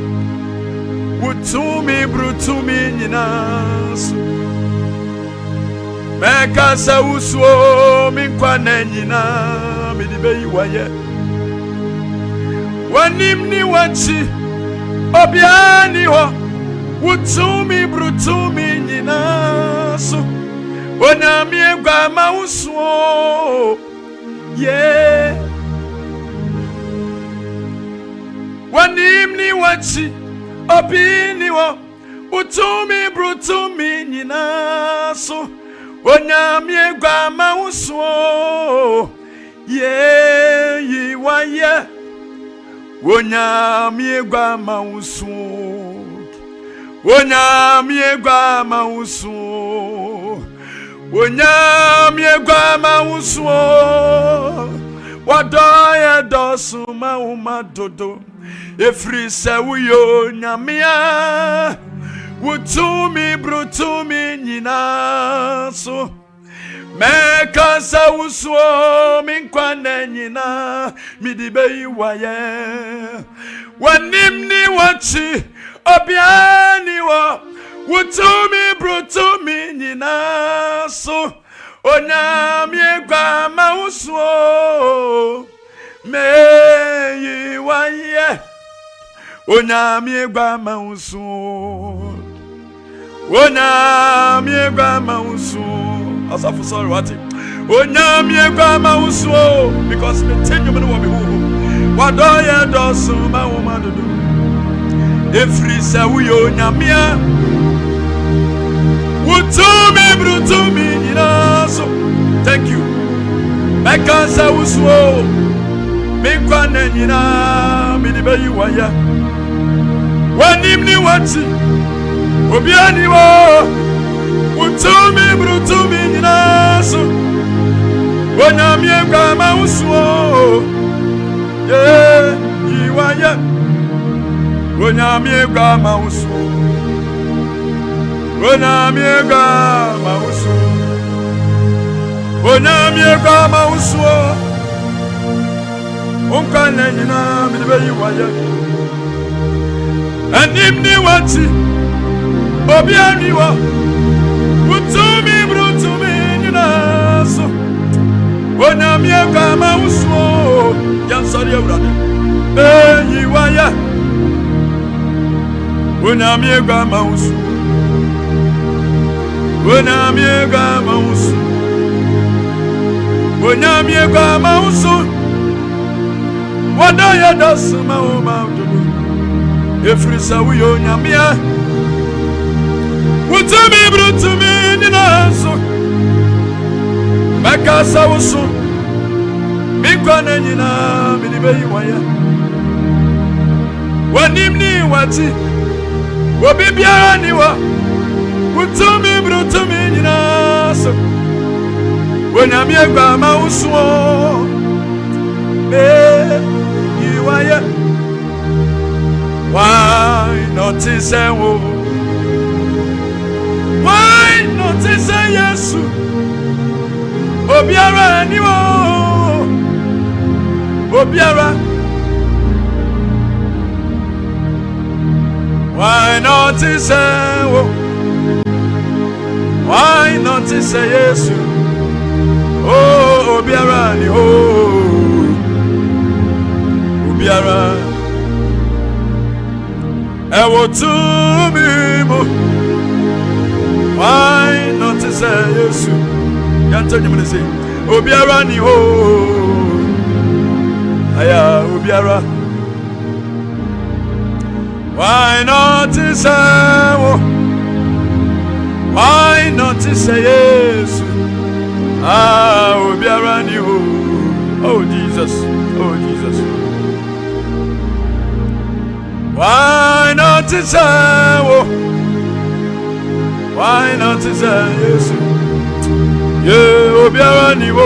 would to me, brute to me, Ninas. Make us a uso, Minquanina, Midibe, Waye. When him ni wachi, Obiani, would to me, brute to me, Ninas. When I'm your grandma, yeah. When him ni wachi, Obiani, utumi brutumi ninaso. When I'm your grandma, yeah, ye waya. When I'm your grandma, when I'm your grandma, when I'm your grandma, what do I do? So my dodo. Efri se uyo nyamia utumi brutumi nyina so meka sa uso minkwane nyina midibe waye wanim ni wachi obiani wa utumi brutumi nyina so onyami egwa ma uso me waye Onyami egba mausu Onyami egba mausu Osomafo sorry what Onyami egba mausu because me tenyo me no wo me hu wado ye do so ma wo ma dodo efri se wo onyamia wutumi brutumi ina so thank you because I was so me kwane nyina me dibe yi waya wanim ni wati obiani wo utumi brutumi nyina so wonyami egba ma usuo yeah yi waya wonyami egba ma usuo wonyami egba ma usuo wonyami egba ma usuo unkana nyina me dibe yi waya anim ni wati obiani wo utumi brutumi nyina so onyami egba ma usuo yansori ewurade yi waya onyami egba ma usuo onyami egba ma usuo onyami egba ma usuo wada ya dasma o ma dodo efri sa wo yo nyamia wutumi brutumi nina so maka sa wo so mi kwana nyina mi ni beyi waya wanim ni wati obi biara ni wa wutumi brutumi nina so wonyami egba ma usuo why not to say why not to say yes obiara ni wo obiara why not to say why not to say yes oh obiara ni biara ewo to me mo why not to say yes can't tell you say obiara ni ho aya obiara why not to say why not to say yes. Ah, oh, be around you. Oh, Jesus. Oh, Jesus. Why not to say, oh, why not to say yes? Yeah, oh, be around you.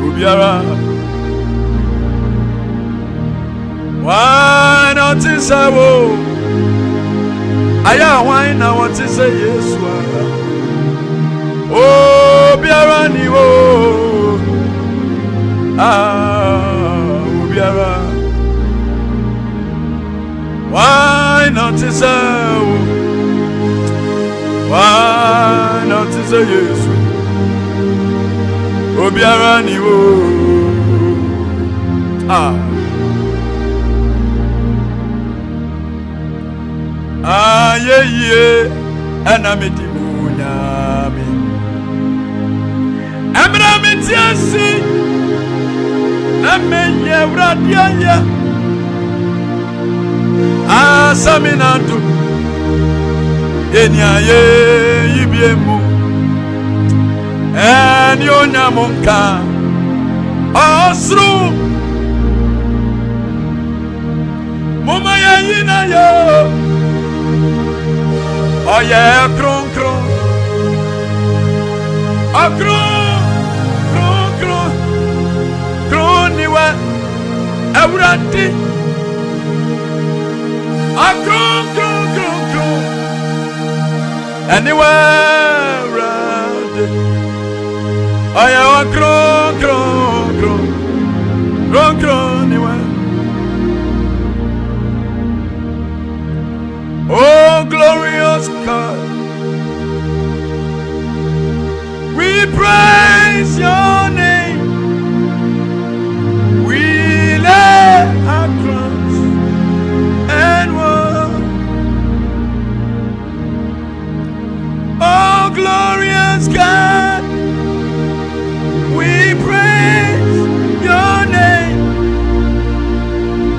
Oh, be around. Why not to say, oh, I why not want to say yes? Oh, be around you. Ah, oh, be around. Why not to say? Why not to say yes? Oh, be around you. Ah. Ah, yeah, yeah, and I'm it. Emra metiasi na menye wradiaya asaminatu eniaye yibiemu Anionyam Mmre osru mumaya yina yo oye kron kron akron kroniwa awrati akron anywhere rade aya akron niwa. Oh glorious God, we praise your name. We lay our crowns and worship. Oh glorious God, we praise your name.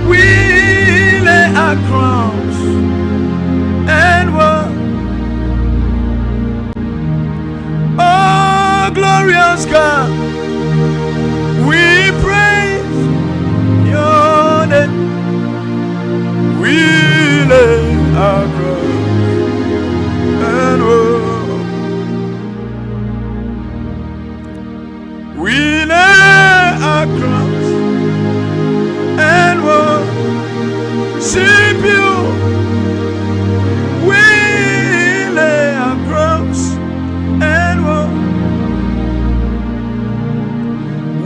We lay our crowns and worship. Oh glorious God, we praise your name. We lay our crowns and worship. We lay our crowns and worship you. We lay our crowns and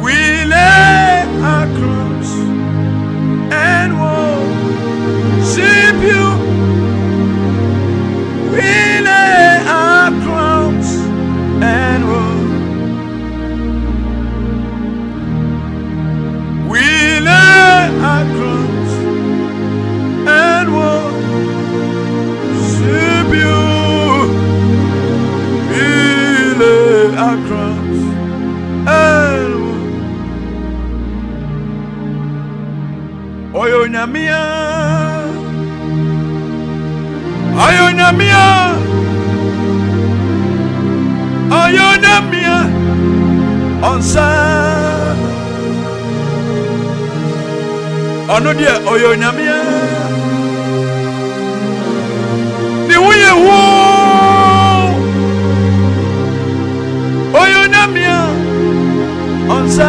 we lay our crowns and worship you. We lay our crowns and we lay our crowns and worship you. We lay our crowns and Onyamia onsa ono de Onyamia ni wuye wo Onyamia onsa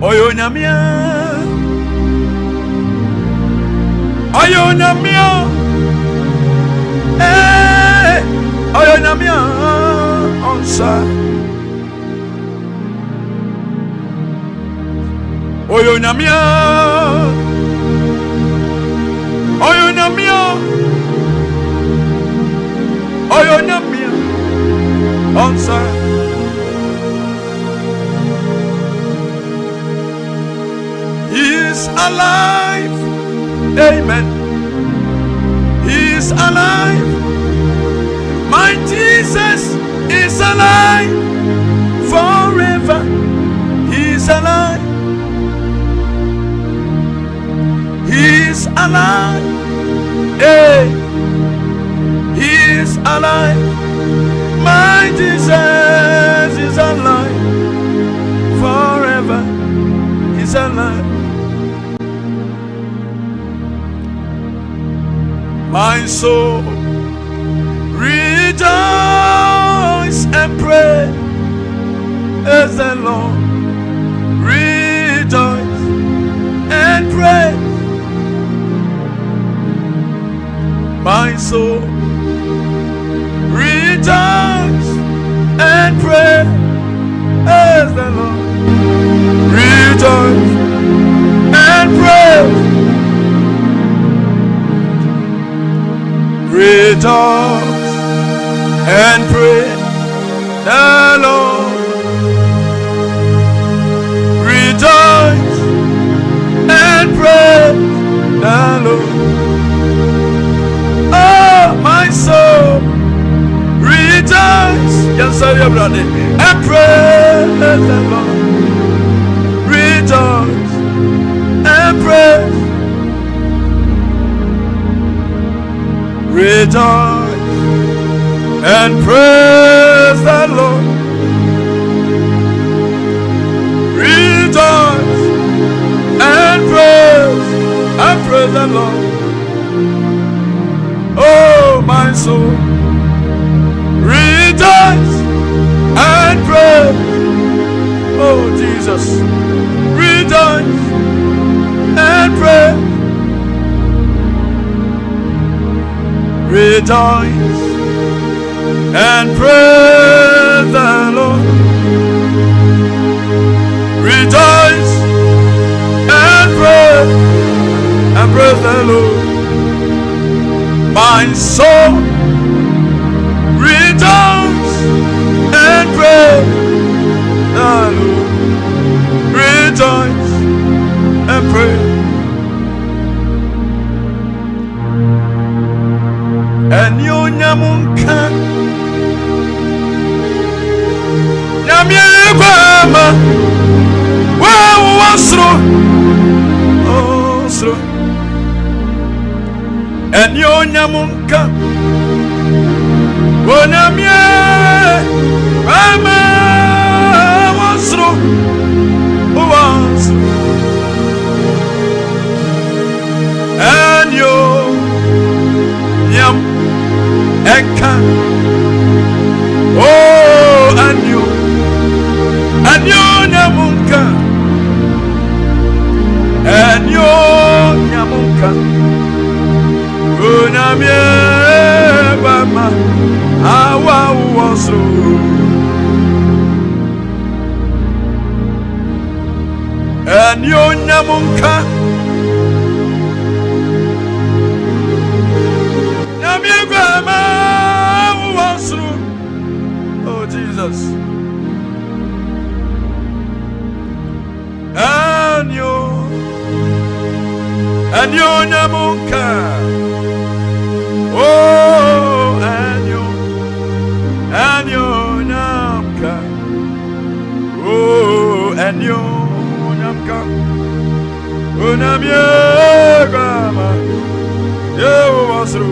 Onyamia Onyamia onsa Onyamia onsa He is alive. Amen. He is alive. My Jesus is alive forever. He is alive. He is alive. Hey, is alive. My Jesus is alive. Forever is alive. My soul rejoice and pray as the Lord. Rejoice and pray. My soul rejoice and pray as the Lord. Rejoice and pray. Rejoice and pray the Lord. Rejoice and pray the Lord. Oh, my soul, rejoice, yes, sir, brother, and praise the Lord. Rejoice and praise. Rejoice and praise the Lord. Rejoice and praise the Lord. Oh, my soul, rejoice and praise. Oh, Jesus, rejoice and praise. Rejoice and praise the Lord. Rejoice and praise the Lord. My soul, rejoice and praise the Lord. Rejoice and praise. Anionyam Mmre Nyame kwama wa wasro osro. Anionyam Mmre Nyame kwama wasro wasro. Anionyam Eka, oh, Anionyam Mmre, Anionyam Mmre, oh, Nyame kwama awa wasro. Anionyam Mmre, Nyame kwama wasro. Oh, Jesus. Anionyam Mmre, oh, Anionyam Mmre, oh, Anionyam Mmre, oh, Nyame kwama wasro.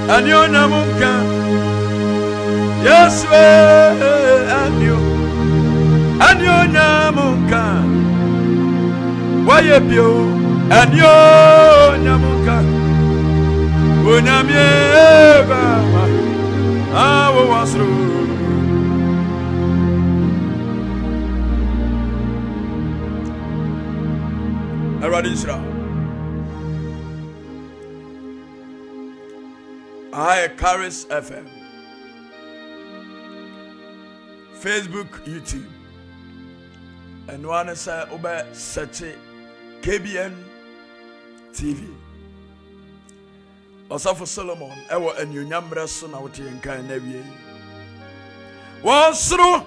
Anionyam Mmre, yes, Anionyam Mmre, why you bio? Anionyam Mmre, oh, Nyame kwama wasro. Everybody Israel. I Caris FM, Facebook, YouTube, and one is over search KBN TV. Osomafo Solomon, ewo Anionyam Mmre so na wote nkan na wie. Wonsro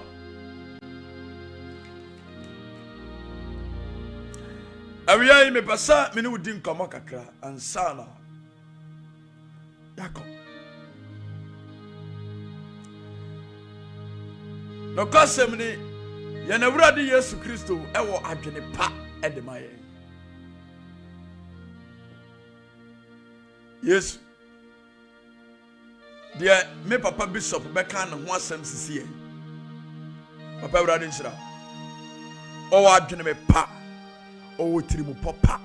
awia me pasa me ne wudi nkomo kakra ansana Jacob. No kasem ni Yɛn Awurade Yesu Kristo ɛwɔ adwene pa ɛde ma yɛn. Yesu deɛ me papa bishop bɛka ne ho asɛm sisi yɛn. Papa Awurade nhyira. Ɔwɔ adwene me pa. Ɔwɔ tirimu pɔ pa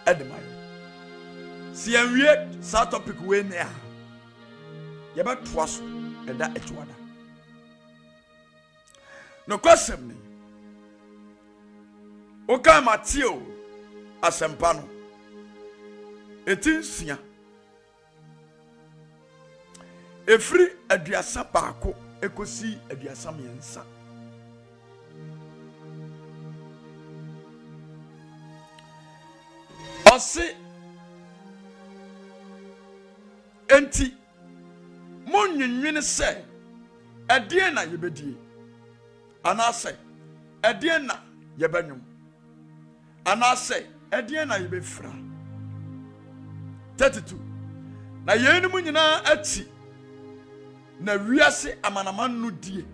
ɛde ma yɛn. Si yɛnwie saa topic wei ne a yɛbɛtoa so ɛda akyiwada. No kwasɛm ni woka Mateo asɛmpa no ɛti 9 ɛfiri aduasa baako ɛkɔsi aduasa mmiɛnsa. Ɔse enti monnwinwene sɛ ɛdeɛn na yɛbɛdie anaasɛ ɛdeɛn na yɛbɛnwom anaasɛ ɛdeɛn na yɛbɛfira. 32 na yɛnum nyinaa ati na wiase amanaman no die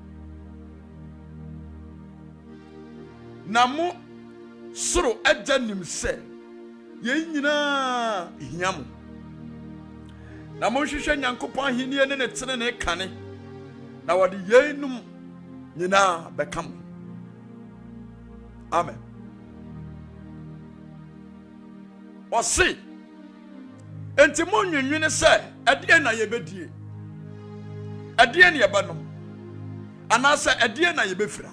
na mo soro agya nim sɛ yɛn nyinaa hia mo na monhwehwɛ Nyankopɔn ahenni ne ne tene ne kane na wɔde yɛnum nyinaa bɛka mo. Amen. Ɔse enti monnwinwene sɛ ɛdeɛn na yɛbɛdie ɛdeɛn na yɛbɛnom anaasɛ ɛdeɛn na yɛbɛfira.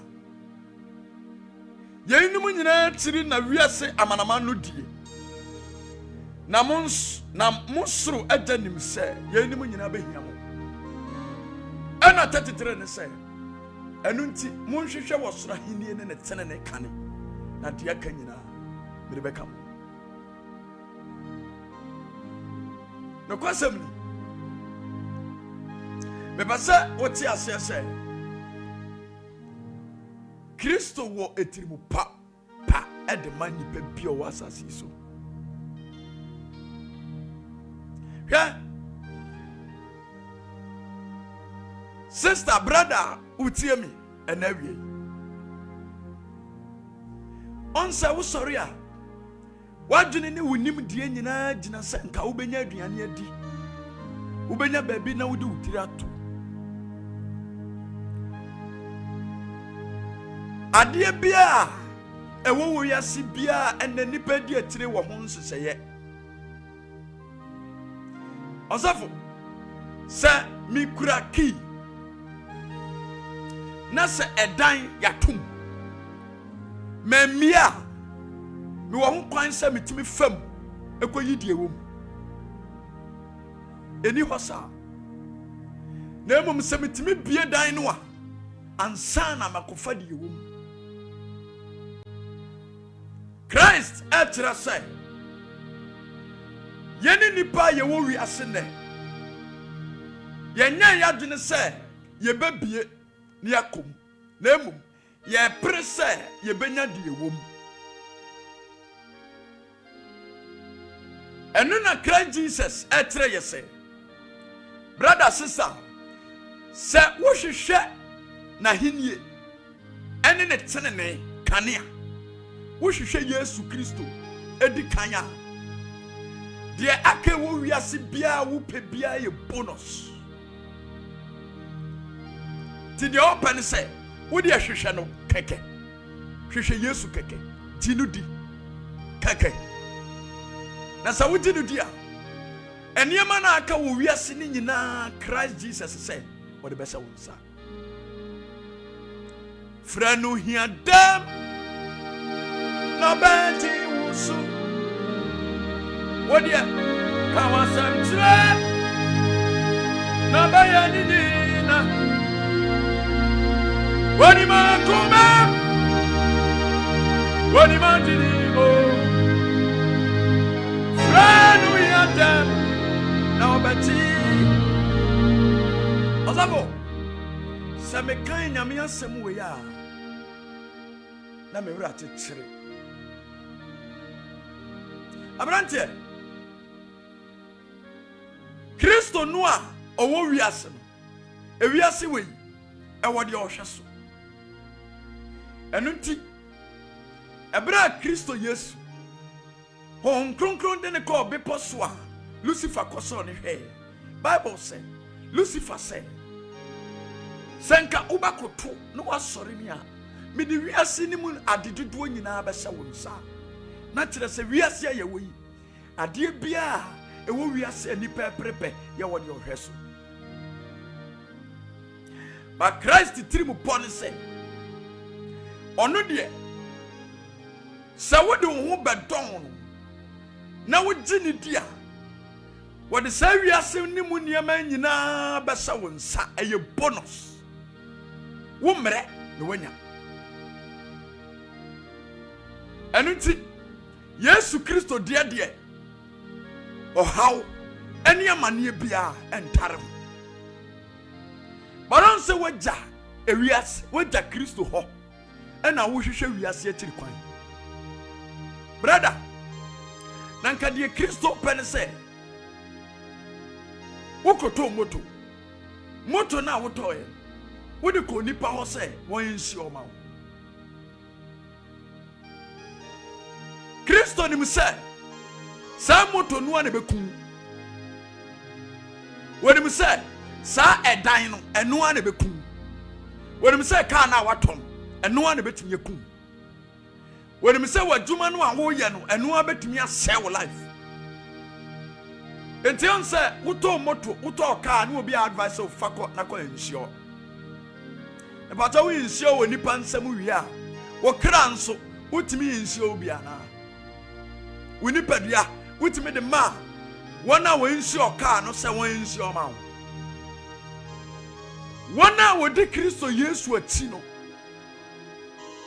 Yɛnum nyinaa tiri na wiase amanaman no die na mo soro agya nim sɛ yɛnum nyinaa bɛhia mo. Ɛna 33 ne sɛ ɛno nti monhwehwɛ wɔ soro ahenni ne ne tene ne kane na deɛ aka nyinaa mede bɛka mo. No kwasɛm ni mepɛ sɛ wote aseɛ sɛ Kristo wɔ etirimu pa ɛde ma nipa bi a ɔwɔ asase so. Hwɛ sister brother utie mi ɛna wie ɔnsa wo sɔre a wadwene ne wonim die nyinaa gyina sɛ nka wobɛnya aduane adi wobɛnya baabi na wode wotiri ato adeɛ bia ɛwɔ wo yase bia ɛna nipa di atire wɔ ho nsesɛyɛ. Osomafo sɛ mikura key na sɛ ɛdan yatom mamia me wɔ ho kwan sɛ metimi fam ekoyi die wom eni hɔ saa na mmom sɛ metimi bie dan no a ansa na makofa die wom. Christ ɛkyerɛ sɛ yɛne nipa yɛwɔ wiase nɛ yɛnyɛ yɛadwene sɛ yɛbɛbie ne yɛakom na mmom yɛpere sɛ yɛbɛnya deɛ wom. ɛno na Christ Jesus ɛkyerɛ yɛ sɛ brother sister sɛ wohwehwɛ n'ahennie ɛne ne tenene kanea wohwehwɛ Yesu Kristo edi kanya deɛ aka wo wiase bia wo pɛ bia yɛ bonus. Ti deɛ ɔpɛ ne sɛ wode ahwehwɛ no kɛkɛ hwehwɛ Yesu kɛkɛ ti no di kɛkɛ na sɛ wodi no di a ɛnneɛma na aka wo wiase ne nyinaa Christ Jesus sɛ wɔde bɛsɛ wo nsa. Fra no hia dam na bɛnti wo so wɔdeɛ ka wasɛm kyerɛ na bɛyɛ nina wɔde ma koma wɔde ma dinibo fra no hia dam na wɔbɛti. Osomafo sɛ mekan Nyame asɛm wei a na me wura tekyere abrante Kristo no a ɔwɔ wiase no ewiase wei ɛwɔ deɛ ɔhwɛ so Enunti ebra Kristo Yesu hon kronkron de ne ko be poswa Lucifer koso ne hwe Bible say Lucifer say senka ubakoto no wasori mi a me di wiase ni mu adedodo nyina ba hye wonsa na kire se wiase ye woyi ade bia ewo wiase ni pepepe ye wode ohweso ba Christ tirimu pon se ono de sa wode wo bedon na wogi ni dia wode sa wiase ni mu niam nyina ba hye wonsa eye bonus wo mre ne wanya Enuti Yesu Kristo de ohaw eni amane bia entarem baron se waja ewiase waja Kristo ho ena wo hwehwe wiase akiri kwan brother nanka de Kristo pen se wokoto moto na wotoye wode ko nipa ho se won nsi o ma wo Kristo ni mse sa moto no na bekun woni mse sa edan no eno na bekun woni mse ka na watom eno na betumi ekun woni mse wadwuma no a wo ye no eno betumi asɛ wo life enti on se wuto moto wuto ka na obi advice of fakọ na ko ensio e bata wo ensio woni pa nsam wi a wo kra nso wutumi ensio obi ana woni padua wutimi de ma wona wo nsi oka no se won nsi o ma wo wona wo de Kristo Yesu ati no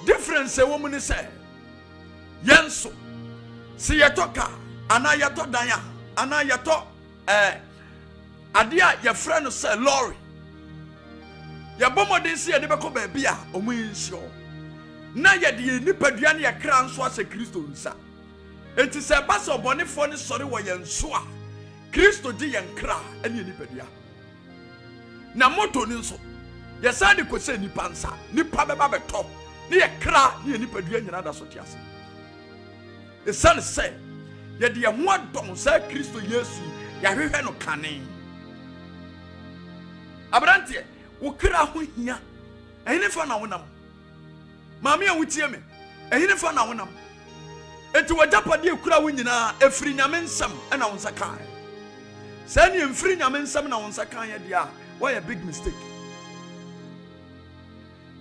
difference wo mu ni se yenso si yetoka ana yeto danya ana yeto ade a ye frɛ no se lorry ye bomode si ye de beko ba bia o mu nsi o na ye de ni padua na ye kra nso ase Kristo nsa enti se basa obonefo ne sori wo yenso a Kristo di yenkra ene nipadua na moto ni nso ye sa de ko se nipa nsa nipa beba beto ne ye kra ne nipadua nyina da so tiase e san se ye de ye ho adon sa Kristo Yesu ya hwehwe no kane abrantie wo kra ho hia ehine fa na wonam maami a wutie me ehine fa na wonam enti wajapade ekura wo nyina efiri nyame nsam na wo nsa kan sa ni efiri nyame nsam na wo nsa kan ye dia why a big mistake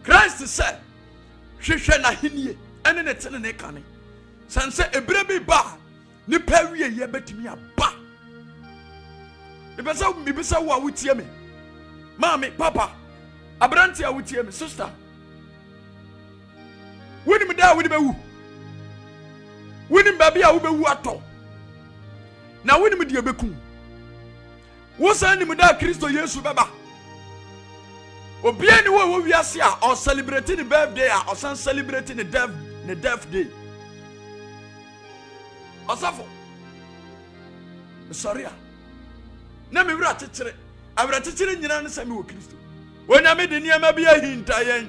Christ said hwehwe na henie ene ne tene ne kane sanse ebere bi ba ni pawie ye betimi aba ibesa wo a wutie me mami papa abranti a wutie me sister woni me da woni bewu woni baby a wo bewu ato na woni me de obekun wo san ni me da Kristo Yesu baba obia ni wo wiase a o celebrating the birthday a o san celebrating the death day Osomafo sorry na me wura tetire awura tetire nyina ne sami wo Kristo wonya me de niam bia hinta yen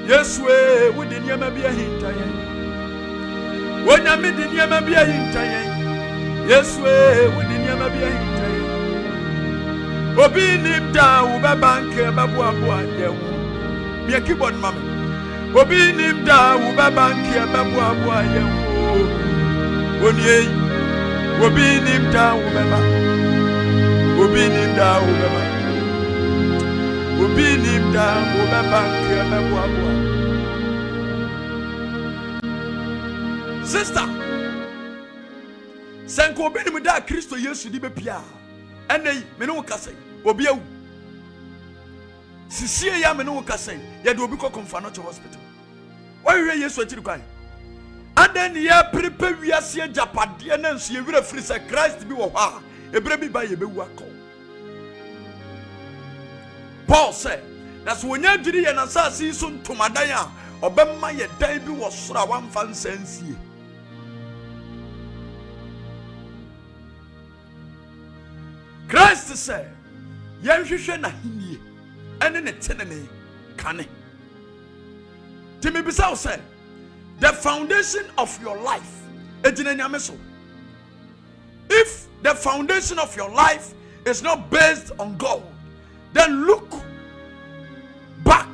Yesu wo de niam bia hinta yen wonya me de niam bia hinta yen Yesu wo de niam bia hinta yen obi ni da wo ba banke babu abu ayewu me keyboard mama obi ni da wo ba banke babu abu ayewu Onie obi nim da wo beba obi nim da wo beba obi nim da wo beba ke bebo abo sister senko obi nim da Kristo Yesu di be pia enei me no kase obi awu sisie ya me no kase ya de obi kokomfa no to hospital why we Yesu atiri kwan aden ye prepare wiase japade na nso ye wira free se Christ bi wo ha ebre bi ba ye bewu akọ Paul said that's when you did ye na sasi so ntomadan a obemma ye dan bi wo soro a wamfa nsansie Christ said ye hwehwe na henie ene ne tenene kane Timmy Bissau said, the foundation of your life. If the foundation of your life is not based on God, then look back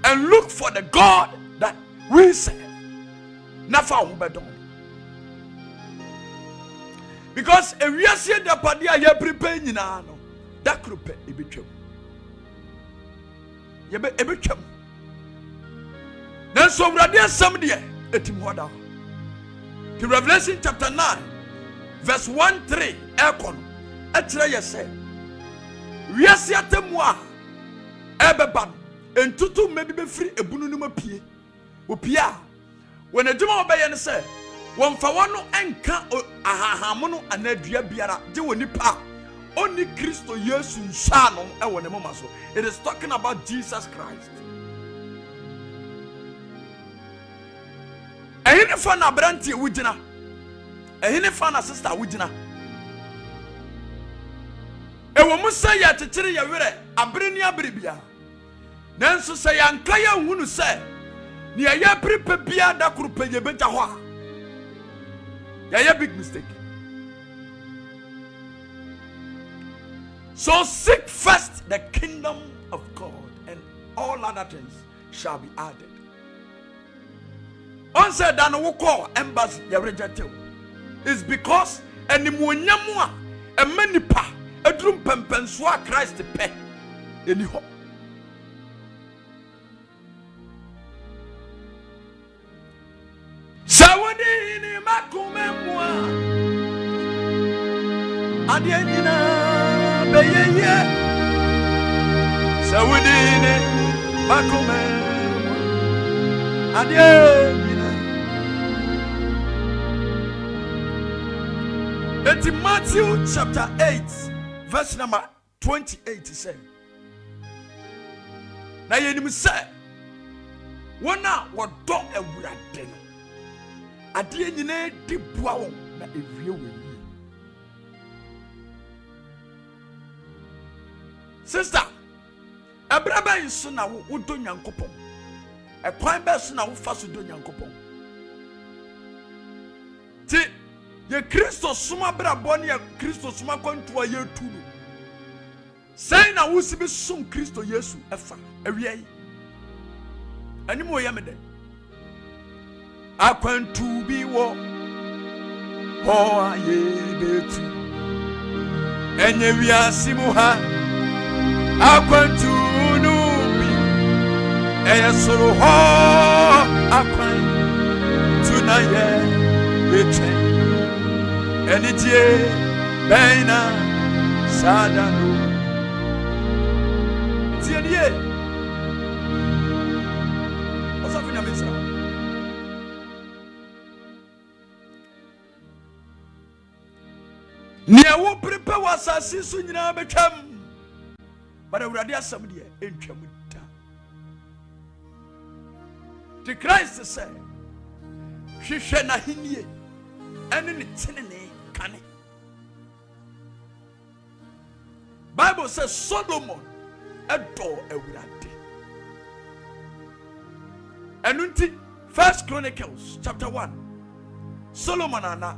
and look for the God that we serve. Because if we are seeing the party, you prepare that group a bit. You be a bit. Then so radia somebody etim hoda. The Revelation chapter 9 verse 1-3 ekon etre ye say wiase atemu a ebeba entutu mebi be free ebunu no mapie opia when adwuma obeye ne say wonfa wono enka ahahamu no anadua biara de woni pa oni Kristo Yesu nsa no e woni mama so. It is talking about Jesus Christ. Ehini fa na brantie wugina, ehini fa na sister wugina. Ewo musa ya tetire ya were abere ni abere bia. Nanso se yanka ya hunu se ni ya prepe bia da kuru peje beja ho a. Ya big mistake. So seek first the kingdom of God, and all other things shall be added. On said that no call embassy you reject is because animuonyamua a manipa a drum pempenswa Christ pe anyhow. Sawadi ni makumemwa adienina beyeye sawadi ni makumemwa adienina. In Matthew chapter 8 verse number 28 says, na yenim say wona wodo awurade no ade nyina di bua won na ewie woni. Sister, abraba yiso na wo do Nyankopon, ekwan ba so na wo fa so do Nyankopon. Ti ye Kristo suma brabo ne ye Kristo suma kwantua ye tulu. Say na wo sibi sum Kristo Yesu efa awie yi. Ani mo ya mede. Akwantu bi wo ho aye betu. Enye wiase mu ha akwantu nu bi. Eye soro ho akwantu na ye betu. Enitie beina sadano tienie Osomafo na misra ne wo prepare wasasi so nyina betwam but awurade asam de entwam da. The Christ said hwehwe na hinie ene ne tenene kane. Bible says Solomon adore awurade. Enunti 1 Chronicles chapter 1 Solomon ana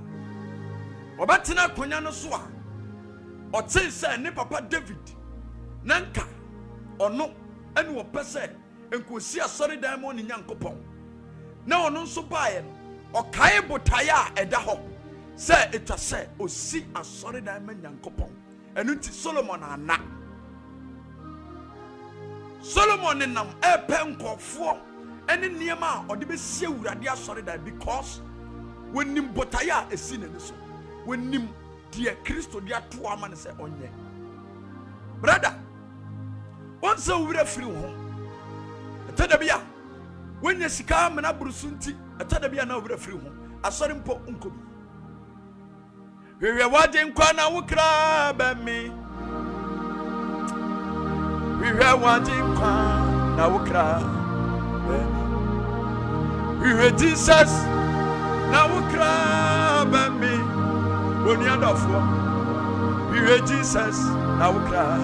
obatina konya no so a ote say ne papa David nanka ono ene wo pese enkosi asori dan mo ne Nyankopon na ono nso baaye no okae botaya eda ho se etwa se osi asori dan ma Nyankopon. Enunti Solomon ana Solomon nam epe nkofo ene niema ode be sie awurade asori dan because wonim botaya esi ne so wonim die Kristo dia to amane se onye. Brother, once wura free ho etadabia wonya sika mena burusunti etadabia na wura free ho asori mpo nkobi wewe waje nkwa na wukra ba mi wewe waje nkwa na wukra ba mi wewe Jesus na wukra ba mi oni adofo wewe Jesus na wukra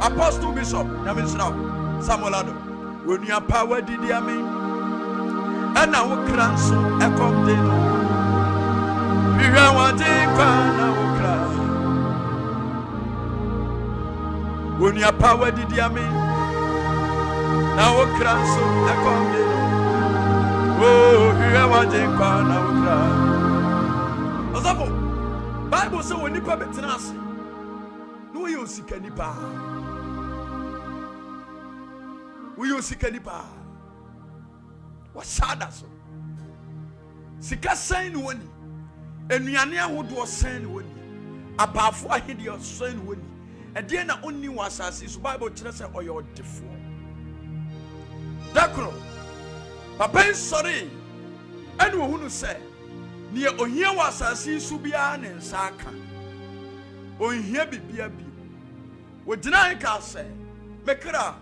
Apostle Bishop Nyamisra Samuel Ado When your power did ya me, and I will crank so I come down. We are one day, cry. When your power did ya me, now will crank so I come down. Oh, we are one day, cry. Osomafo, Bible says when you pay between no you seek any power. We use any power. What sad so? Sika sign one. Anionyam Mmre sign one. Abafo ahidi sign one. And then only was as is Bible tells say oyo defo. Dakro. Papa sorry. And who say near ohia was as is subia ne nsaka. Ohia bibia bi. We deny ka say mekra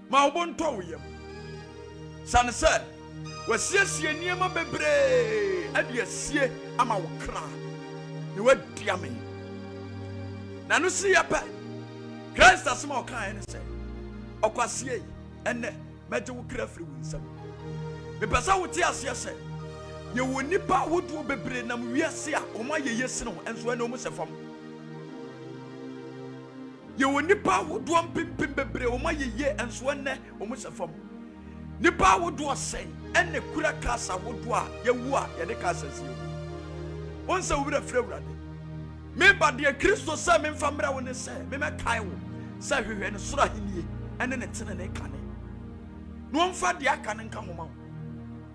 ma obonto yem. San say we siesie niema bebre adiesie ama wo kra. Ne wadia me. Na no see yapa. Christ asema okan ne say okwasie enne meje wo kra firi winsam. Me pesa wo ti ase say ye wo nipa wodu bebre nam wiase a o ma ye yesene enso ene o mo sefam. Ye wo nipa wodu pimpim bebre o ma ye enso ene o mo sefam. Nipa wodu osen ene kura kasa wodu a ye wu a ye de kasa sie. Onse wo bra frewrade. Me ba de Kristo se me mfamra wo ne se me mekai wo se hwehwe ne soro ahenie ene ne tene ne kane. No mfa de aka ne nka homa.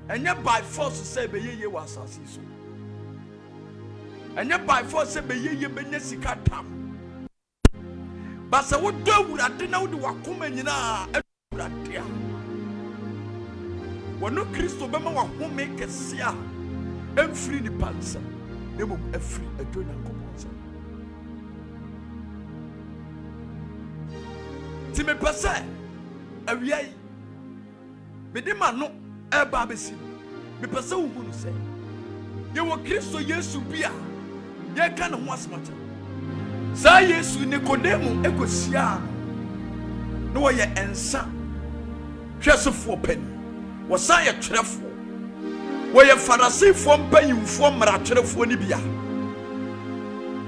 Enye by force say be ye was asase so. Enye by force say be ye benya sika tam. Ba se wo do awurade na wo de wakoma nyina awurade a. Wono Kristo be ma wa home kese a emfiri ni pansa. Emo afiri adwona koponsa. Ti me pese awiai. Me de ma no eba besi me pese wo hunu se ye wo Kristo Yesu bia ye ka ne ho asmata sa Yesu Nikodemu ekosia no wo ye ensa hwesefo pani wo sa ye twerefo wo ye Farisifo mpanyimfo mratwerefo ni bia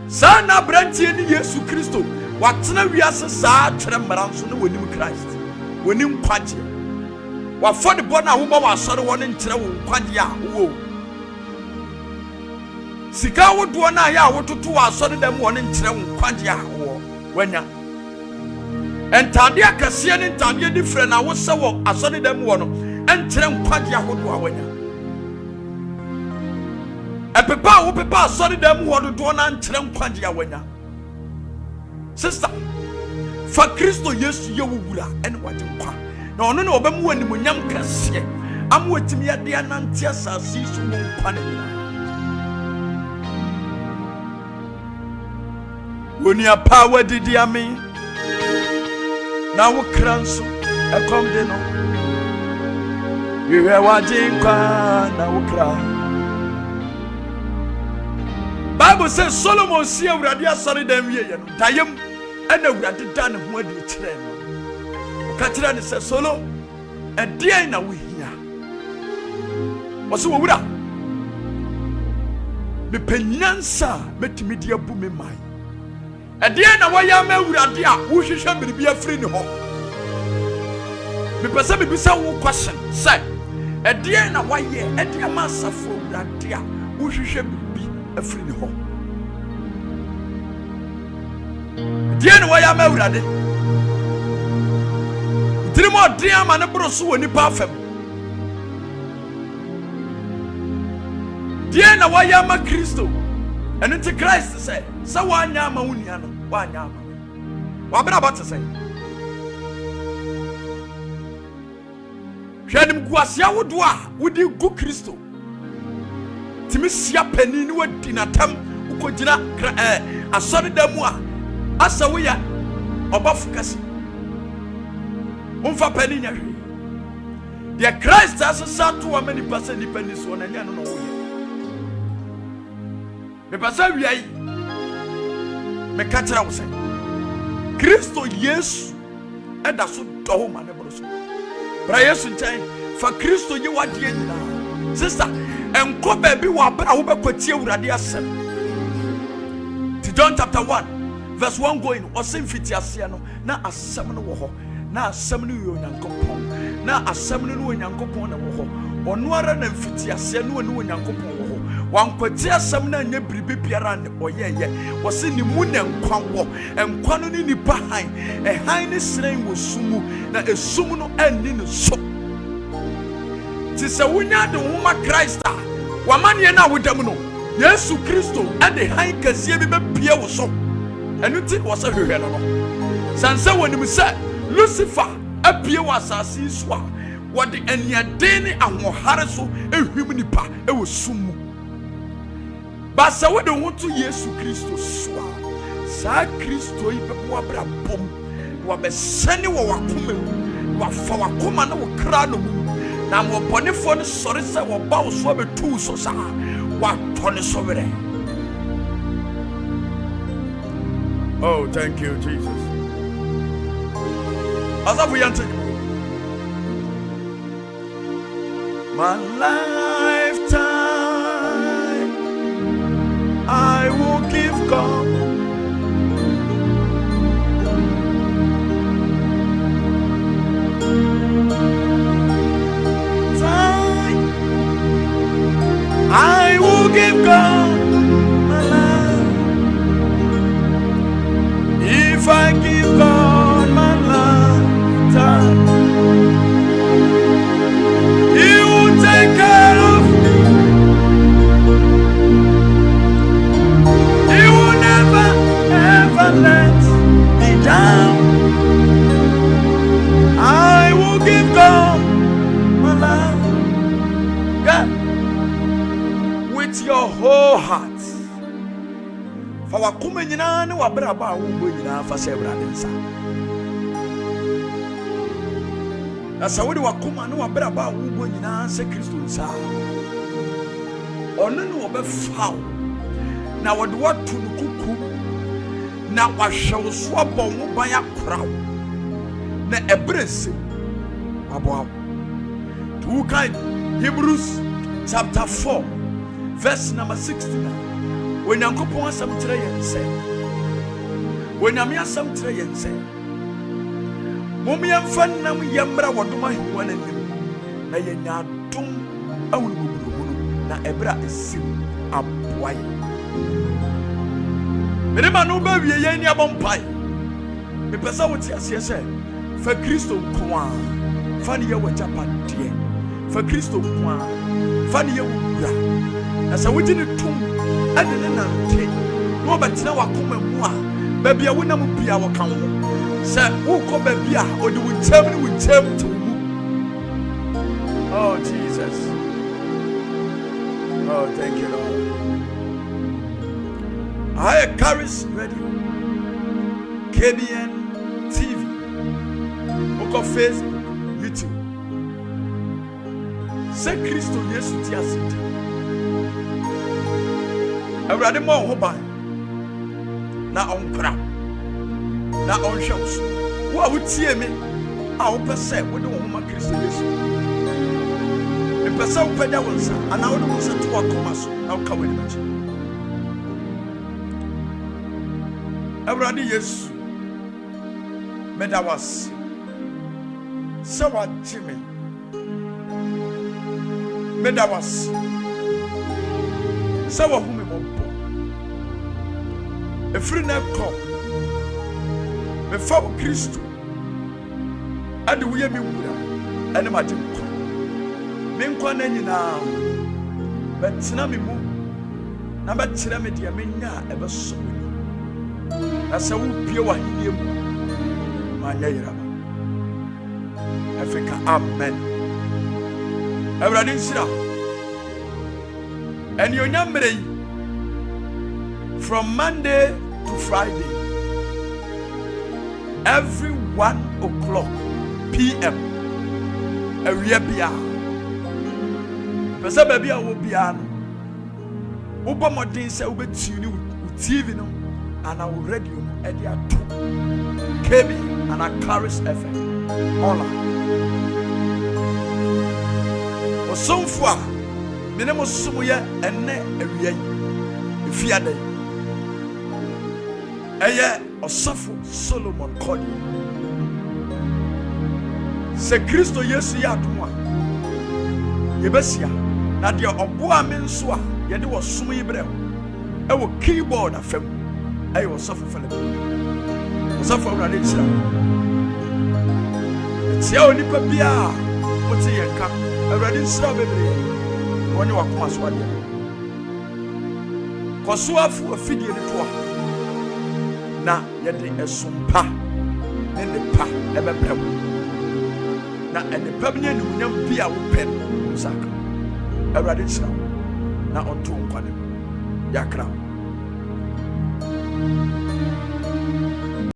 sa na brantie ni Yesu Kristo watena wiase sa twere mranso ne wonim Christ wonim kwaje wa for the born wo ba wa sori won nkyere wo kwagye a wo sika wo do na ya wo toto wa sori dem won nkyere wo kwagye a wo wanya entade akase ne entade different na wo se wo asori dem wo no nkyere kwagye a wo do a wanya epepa wo pepa asori dem wo do na nkyere kwagye a wanya sister fa Kristo Yesu ye wo wura ene wagye kwa na ono na obemu animunyam kase amwetimi ya de anante asase so mo nkwane woni apawa didi ame na wo kranso ekom de no yewe waje nkwa na wo kra. Bible says Solomon see awurade asori dan wie ye no dayem ena awurade dan ho adi kire no Katira ne se solo edie na wo hia wo wo wura me penyansa metimi dia bu me mai edie na wo ya ma awurade a wo hwehwe biribi afiri ne ho me pese me bisa wo question say edie na wo ye edie ma safo awurade a wo hwehwe biribi afiri ne ho edie na wo ya ma awurade Trimo dia mane broso woni pa fam. Die na waya ma Kristo. Eno ti Christ say, "Sa wanya ma wunia no, wanya ma." Wa bra ba te say. Hwedim guasia wodo a wodi gu Kristo. Timi sia pani ni wadi na tam ukogina asori da mu a asa wo ya obafukasi. Umfa pani nya hwe the Christ asesa to amani pasa ni pani so na nya no wo ye me pasa wiai me ka kira wo se Kristo Yesu eda so dɔ ma ne boro so bra Yesu nkyɛn fa Kristo yi wadeɛ nyinaa sister ɛnkɔ baabi wɔ abra wo bɛkɔtie Awurade asɛm ti John chapter 1 verse 1 going ɔsɛ mfiti aseɛ no na asɛm no wɔ hɔ na asɛm no yɛ Onyankopɔn na asɛm no ne Onyankopɔn na wɔ hɔ ɔno ara na mfiti aseɛ no ne Onyankopɔn wɔ hɔ wankwati asɛm na nyɛ biribi biara ne ɔyɛyɛ wɔsɛ ne mu na nkwa wɔ nkwa no ne nipa han ɛhan ne srɛn wɔ sum mu na esum no ɛnni ne so ti sɛ wonya de nhoma Christ a wamanneɛ no a woda mu no Yesu Kristo ɛde han kɛseɛ bi bɛpie wo so ɛno ti wɔsɛ hwehwɛ no no sanse wɔnim sɛ Lucifer apie wɔ asase yi so a wɔde aniaden ne ahoɔhare so ehwim nipa ɛwɔ sum mu basa wode ho to Yesu Kristo so a saa Kristo yi bɛbɔ abra bom wɔbɛsɛne wɔ wakoma mu wafa wakoma na wɔkra no mu na wɔbɔnefoɔ no sɔre sɛ wɔba wo so abɛtu so saa watɔ ne so werɛ. Oh, thank you, Jesus. Asafu yante my lifetime I will give God time. I will give God my life. If I give God my lifetime, He will take care of me. He will never ever let me down. I will give God my life. Yeah. With your whole heart. For wakuma nyina ne wabra ba wo bo nyina fa se bra ne nsa. Asa wo de wakuma ne wabra ba wo bo nyina se Kristo nsa. Ono ne obefa na wo de watu no kuku na wahwe wo so abɔ wo ban akora na ebrese wabo. Tu kan Hebrews chapter 4 verse number 69. Onyankopɔn asɛm kyerɛ yɛn sɛ Onyame asɛm kyerɛ yɛn sɛ mom yɛmfa nam yɛmmra wɔdom ahengua no anim na yɛnya adom awone bɔburomu no na ɛberɛ a ɛsim aboa yɛn. Menema no wobɛwie yɛn ni abɔ mpae mepɛ sɛ wote aseɛ sɛ fa Kristo nko a fa ne yɛwɔ agyapadeɛ fa Kristo nko a fa ne yɛwɔ wura na sɛ wogye ne tom ade ne nante na wɔbɛtena wakoma mu a baabi a wonam bia wɔka wo sɛ wokɔ baabi a ɔde wo nkyɛm ne wo nkyɛm te wo mu. Oh Jesus, oh thank you Lord. I carries radio KBN TV oko Facebook YouTube sɛ Kristo Yesu ti asiti Awurade mo ho ban na onkra na onhwɛ wo so wo a wotie me a wopɛ sɛ wode wo ho ma Kristo Yesu mepɛ sɛ wopɛgya wo nsa anaa wode wo nsa to wakoma so na woka w'anim akyi. Awurade Yesu meda wase sɛ wagye me meda wase sɛ wahu me mmɔbɔ ɛfiri na ɛkɔ mefa wo Kristo ade woyɛ me wura ɛne magye nkwa me nkwa na nyinaa bɛtena me mu na bɛkyerɛ me deɛ menya a ɛbɛsɔ me na sɛ wopie w'ahenniɛ mu maanyɛ yeraba ɛfika amen. Awurade nhyira Anionyam Mmre yi from Monday to Friday every 1 o'clock p.m. awia bia pese baby a wo bia no wo bɔ modern sɛ wo betune wo TV no and our radio no e dia to KB and a Caris FM honor. Osomfo a mene mo som ye enne awia yi efiada yi eye Osofo Solomon kodi se Kristo Yesu ya adom a yebesia na de obo a me nso a ye de wo som yi brɛ e wo keyboard afam eye Osofo Philip Osofo awurade kyira tia onipa bia wote yenka awurade nsira bebre woni wakoma so ade kosoafo afidie ne to na yɛde esumpa ne nepa ɛbɛbrɛ na ɛnepa bi ne nunyam bi a wopɛ saka awurade nhyira na ɔnto nkwane yakra